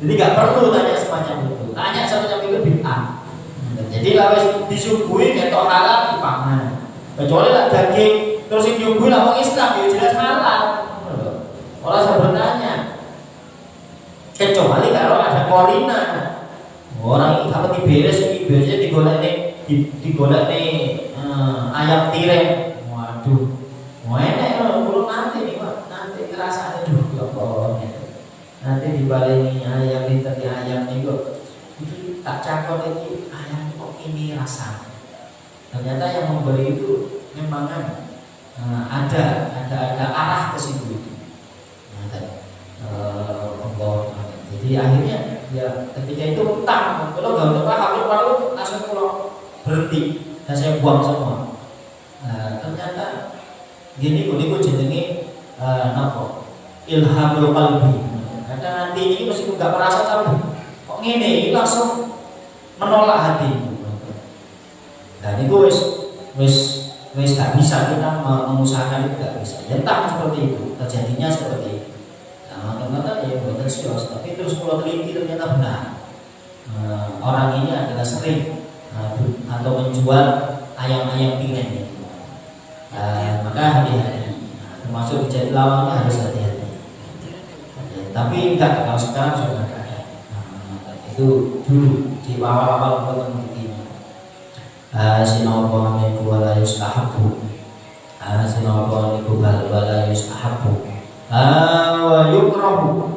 Jadi gak perlu tanya semacam itu. Tanya semacam itu bid'ah. Jadi kalau disuguhi ketok halal dipangan. Kecuali lah daging terus yang nyuguhi lah orang Islam ya jelas halal. Orang sebenarnya kecuali kalau ada korina orang ini kalau diberes ini biasanya digolek nih ayam tirai. Waduh, mau enak kalau nanti nih pak nanti rasanya dulu ya nanti dibalengi ayam tadi ayam niku iki tak cakon iki ayam kok ini rasanya. Ternyata yang memberi itu memang ada arah ke situ. Jadi akhirnya ya ketika itu utang, kalau nggak utang habis langsung pulang berhenti dan saya buang semua. Ternyata gini kok jenenge napa ilhamul qalbi. Kadang nanti ini meskipun nggak merasa tapi kok ngene langsung menolak hati. Dan itu wis gak bisa kita mengusahakan itu gak bisa. Ya entah seperti itu, terjadinya seperti itu. Nah, ternyata ya buatan serius, tapi terus kalau teliti ternyata benar. Orang ini adalah sering atau menjual ayam-ayam piring itu. Maka hati-hati. Termasuk jadi lawannya harus hati-hati. Tapi enggak, kalau sekarang sudah enggak ada. Itu dulu di awal-awal buatan begini. Sinapa niku wala yustahabu sinapa niku wala yustahabu wa yukrahu.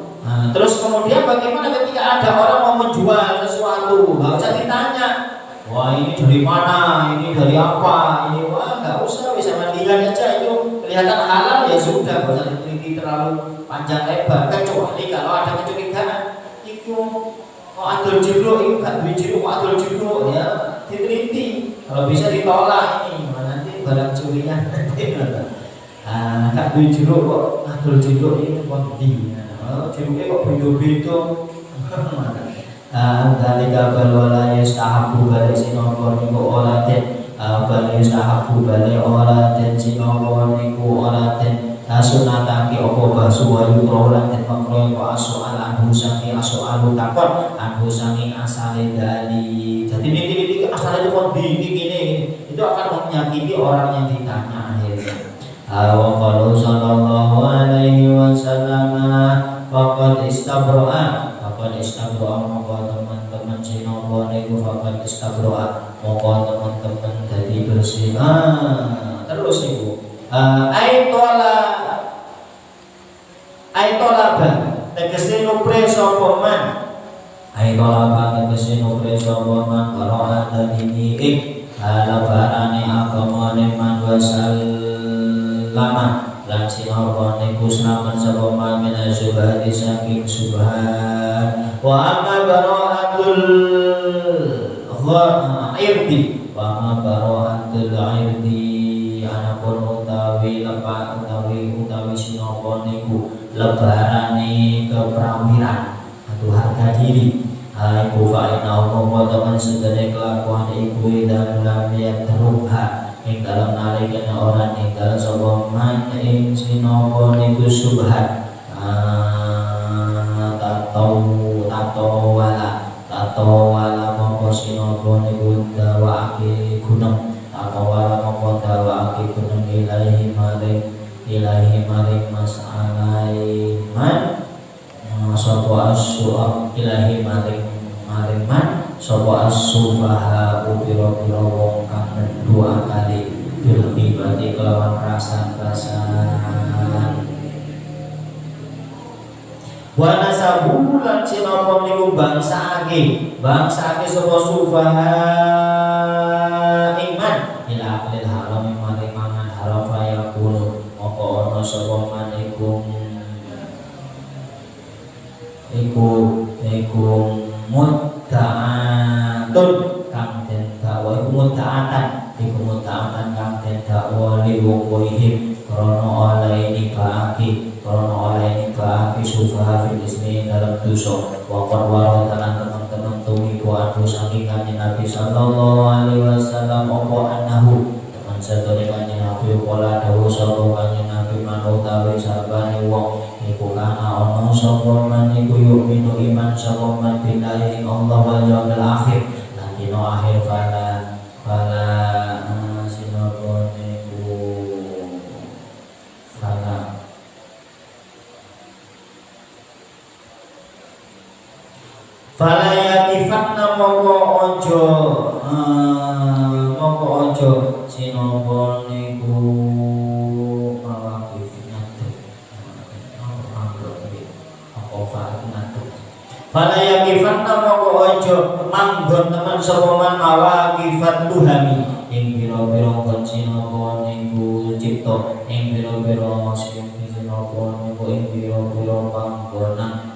Terus kemudian bagaimana ketika ada orang mau menjual sesuatu, nggak usah ditanya wah ini dari mana, ini dari apa, ini wah nggak usah, bisa melihat aja itu kelihatan halal ya sudah, nggak usah diteliti terlalu panjang lebar. Kecuali kalau ada kecurigaan itu mau adol jeruk, itu gak duit jeruk, mau adol jeruk ya diteliti. Kalau bisa ditolak ini, nanti barang curinya nanti gak duit jeruk kok adol jeruk ini kondi. Jeruknya kok beda-beda. Dari kabar wala yastahabu balik sinapa niku olaten balik yastahabu balik olaten sinapa niku olaten sunatake apa basu wayu lan den makro kok asoal anhu sangi asoal takon anhu sangi asale dari. Jadi ini asale kok gini itu akan menyakiti orang yang ditanya akhirnya. Wa qalu sallallahu alaihi wasallam faqad istabro'a mongko teman-teman sinapa niku faqad istabro'a mongko teman-teman dadi bersih. Terus ibu aitolaba tegese nupre sapa man aitolaba tegese nupre sapa man karo ada dini labarane agamane man wasallama lan sinapa niku slamet sapa man min subhati saking subhan wa amma bara'atul irdi wa amma bara'atul irdi anapun utawi sinapa niku lebarane keprawiran atau harga diri iku fa'ina umum teman sedene kelakuan iku dan lamiyat terubha ing dalam nalikane orang ing dalam sapa man ing sinapa niku subhat tatawala mongko sinapa niku dawaake gunung tatawala mongko dawaake gunung ilahi maring mas'alai man sapa as-su'a ilahi maring man sapa as-sufaha pira-pira wong kang dua kali bil ibadi kelawan rasa-rasaan wa nasabu lan sinapa niku bangsake sapa sufaha iman ila aklil haram maring mangan haram fayakun moko ana sapa man iku mudda'atun kang den dakwa iku mudda'atan kang den dakwa li wuquhim krana olahe nibaki sufaha fil ismi dalam dosa wa qad warada teman-teman tumiku adu saking kanjeng Nabi sallallahu alaihi wasallam apa annahu teman sadaya kanjeng Nabi kala dawuh sapa kanjeng Nabi manutawi sabane wong iku kana ana sapa man iku yu'minu iman sapa man billahi Allah wal yaumil akhir lan dina akhir fala sinapa niku fala yakifatna mongko ojo sinapa niku kofa ngantuk. Fala yakifanna moko ojo manggon teman sapa man mawaqifat tuhami ing pira-pira kunci napa niku cipta ing pira-pira sing napa niku ing pira-pira panggonan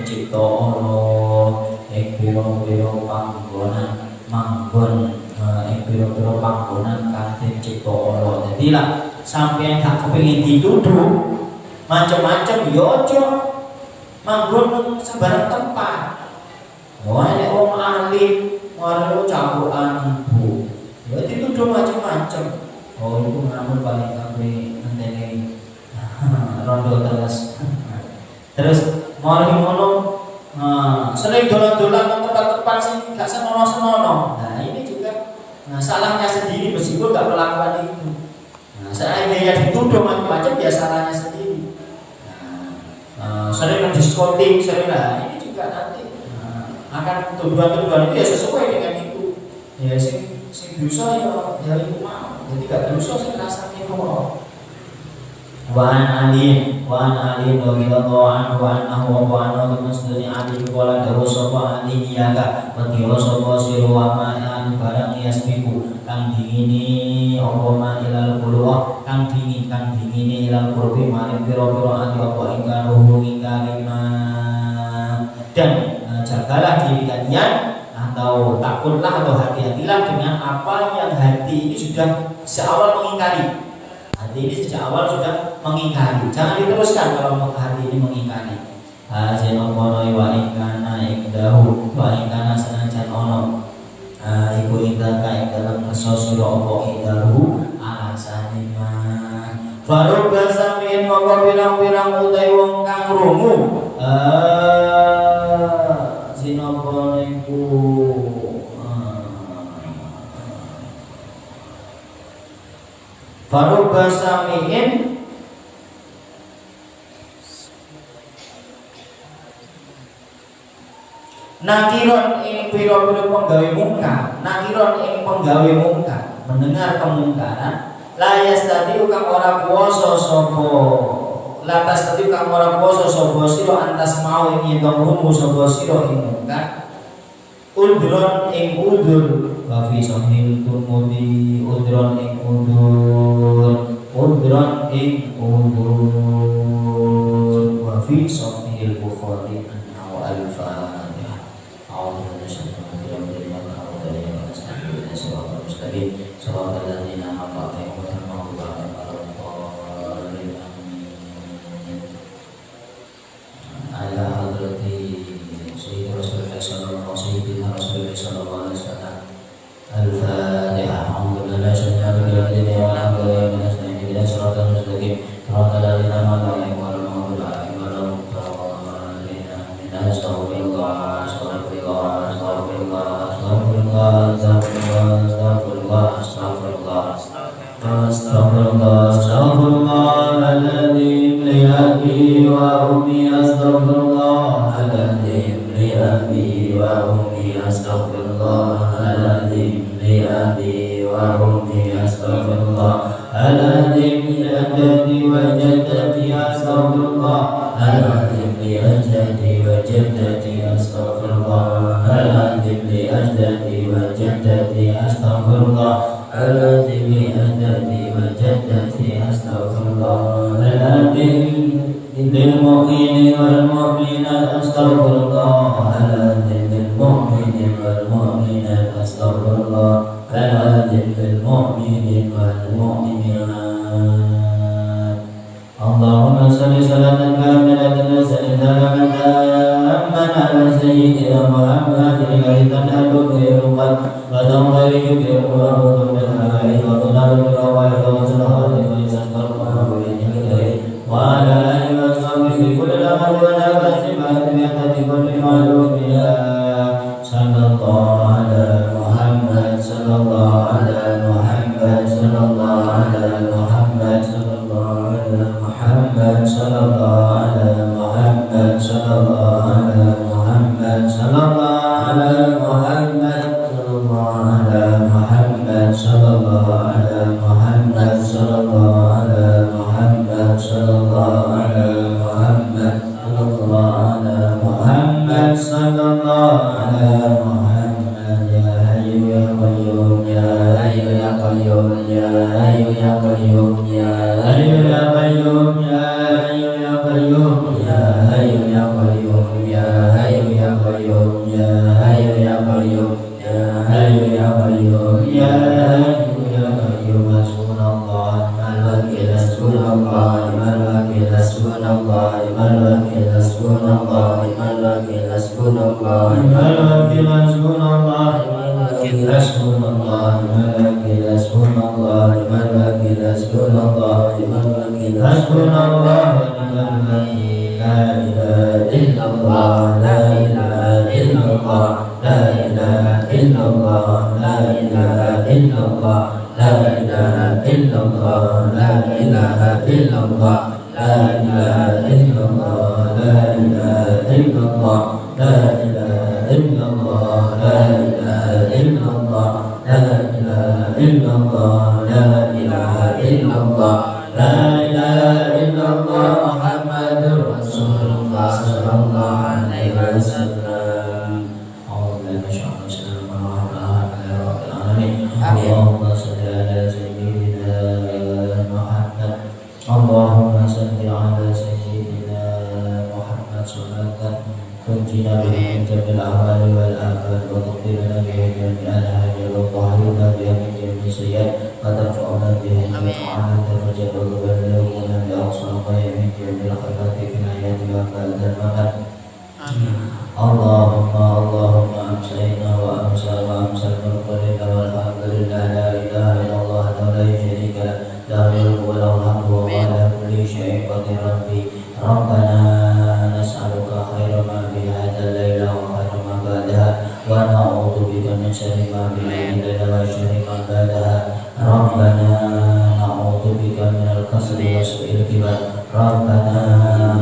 cipta Allah ing pira-pira panggonan manggon ing pira-pira panggonan kang cipta Allah. Dadi lah sampeyan gak kepengin dituduh macam-macam yo ojo manggon sembarang tempat. Wah nek wong alim ora campuran bu. Ya dituduh macam-macam. Oh itu namun paling kami ngenteni rondo terus. Terus mau ngono sering dolan-dolan ke tempat-tempat sing gak senono-senono. Nah ini juga salahnya sendiri meskipun gak melakukan itu. Nah seandainya dituduh macam-macam ya salahnya sendiri. Sering diskotik, sering lah ini juga nanti akan tuduhan-tuduhan itu ya sesuai dengan itu. Ya sing dosa ya itu mau. Jadi gak dosa sing rasane kok. Wan Ali radhiyallahu anhu annahu wa anna muslimin Ali qala dawu sapa Ali yaga wa sapa sira wa ma'an barang yasbiku kang dingini apa ma ilal qulwa kang dingini ilal qurbi maring pira-pira ati apa ingkang hubungi kalima dan jagalah diri kalian atau takutlah atau hati-hatilah dengan apa yang hati ini sudah seawal mengingkari. Hati ini sejak awal sudah mengingkari. Jangan diteruskan kalau hati ini mengingkari. Hazin opono wa ingkana ikdahu wa ingkana senajan ono iku indaka ing dalam ngesos sira apa indahu alasane mah. Farubba samin moko pirang-pirang utai wong kang krungu sinapa niku Farubba sami'in nakiron ing pira-pira penggawe mungkar, nakiron ing penggawe mungkar, mendengar kemungkaran, layas tadi kang ora kuwasa sapa, lantas tadi kang ora kuwasa sapa sira antas mau ing yen krungu sapa sira ing mungkar. Udron ing udur wa fi sahih Tirmidzi udron ing udur udron ing udur wa fi sahih Bukhari annahu al-Fatihah. A'udzu billahi minasyaitonir rajim. Bismillahirrahmanirrahim. Shiratal ladzina an'amta 'alaihim ghairil maghdubi 'alaihim waladdallin. Ala hadrati sayyidina Rasulullah sallallahu alaihi wasallam. Al-Fatihah. Alhamdulillah sallallahu alaihi wa sallam. Bismillahirrahmanirrahim. Shiratal mustaqim. Shiratal ladzina an'amta 'alaihim ghairil maghdubi 'alaihim waladdallin. Astaghfirullah, astaghfirullah, astaghfirullah, astaghfirullah, astaghfirullah, astaghfirullah, astaghfirullah, astaghfirullahaladzim li abi wa ummi astaghfirullahaladzim li abi wa ummi astaghfirullahaladzim li abi wa ummi astaghfirullahaladzim li ajdadi wa jaddati astaghfirullahaladzim li ajdadi wa jaddati astaghfirullahaladzim li ajdadi wa jaddati astaghfirullahaladzim li ajdadi wa jaddati astaghfirullahaladzim lil mu'minin wal mu'minat astaghfirullahaladzim lil mu'minin wal mu'minat astaghfirullahaladzim lil mu'minin wal mu'minat. Allahumma salli salatan kamilatan wa sallim salaman tamman ala sayyidina Muhammadin alladhi tanhalu bihi al-qalb wa tanqariju bihi al-qulub wa tunawiru wa tunawiru wa sallallahu alaihi wa sallam wa ala alihi wa sahbihi kulli lamri wa nafasin ba'dati kulli ma'lumin sallallahu ala Muhammad sallallahu ala Muhammad sallallahu ala Muhammad sallallahu ala Muhammad sallallahu ala Muhammad sallallahu ala Muhammad sallallahu ala Muhammad sallallahu ala Muhammad sallallahu ala Muhammad sallallahu ala Muhammad sallallahu على محمد صلى الله على محمد صلى الله على محمد يا حي يا قيوم يا حي يا قيوم يا حي يا قيوم يا حي يا قيوم يا حي يا قيوم يا حي يا قيوم يا حي يا قيوم يا حي يا قيوم يا حي يا قيوم يا حي يا قيوم حسبنا الله ونعم الوكيل حسبنا الله ونعم الوكيل حسبنا الله ونعم الوكيل حسبنا الله ونعم الوكيل حسبنا الله ونعم الوكيل حسبنا الله حسبنا الله ونعم الوكيل حسبنا الله ونعم الوكيل حسبنا الله ونعم الوكيل حسبنا الله ونعم الوكيل لا إله إلا الله لا إله إلا الله لا إله إلا الله لا إله إلا الله لا إله إلا الله لا إله إلا الله لا إله إلا الله لا إله إلا الله لا إله إلا الله لا إله إلا الله لا إله إلا الله لا إله إلا الله لا إله إلا الله محمد رسول الله صلى الله عليه وسلم أعوذ بالله من الشيطان الرجيم اللهم صل على سيدنا محمد اللهم صل على سيدنا محمد صلاة تنجينا بها من جميع الأهوال والآفات وتقبلنا بها جميع الهاجر وتطهرنا بها من جميع السيئات وترفعنا بها إلى أعلى الدرجات وتبلغنا بأقصى الغاية من جميع الخيرات في الحياة وبعد الممات اللهم أمسينا وأمسى الملك لك والحمد لله لا إله إلا الله وحده لا شريك له له الملك وله الحمد وهو على كل شيء قدير ربنا نسألك خير ما في هذا الليل وخير ما بعدها ونعوذ بك من شر ما في هذه الليلة وشر ما بعدها ربنا نعوذ بك من الكسل وسوء الكبر ربنا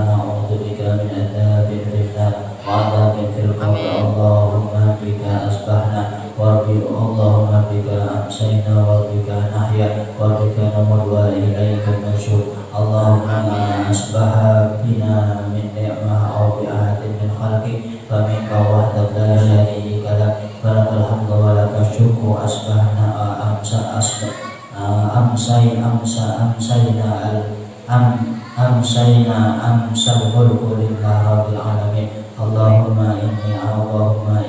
نعوذ بك من عذاب في النار وعذاب في القبر اللهم بك أصبحنا اللهم بك أمسينا وبك نحيا وبك نموت وإليك النشور اللهم أصبح بنا من نعمة أو بأحد من خلقك فمنك وحدك لا شريك لك فلك الحمد ولك الشكر أصبحنا أمسى الملك لله رب العالمين اللهم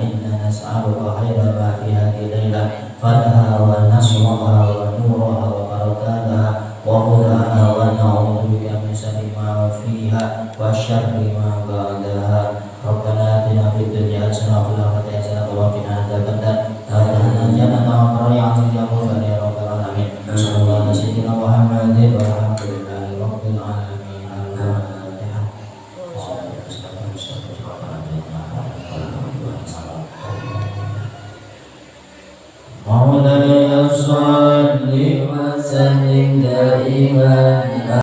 إنا نسألك خير ما في هذه الليلة فتحها ونصرها ونورها وبركاتها وهداها ونعوذ بك من شر ما فيها وشر ما بعدها ربنا آتنا في الدنيا حسنة وفي الآخرة حسنة وقنا عذاب النار أدخلنا الجنة وقنا عذاب يا غفور يا رب العالمين صلى الله على سيدنا محمد والحمد لله رب العالمين مولاي صل وسلم دائما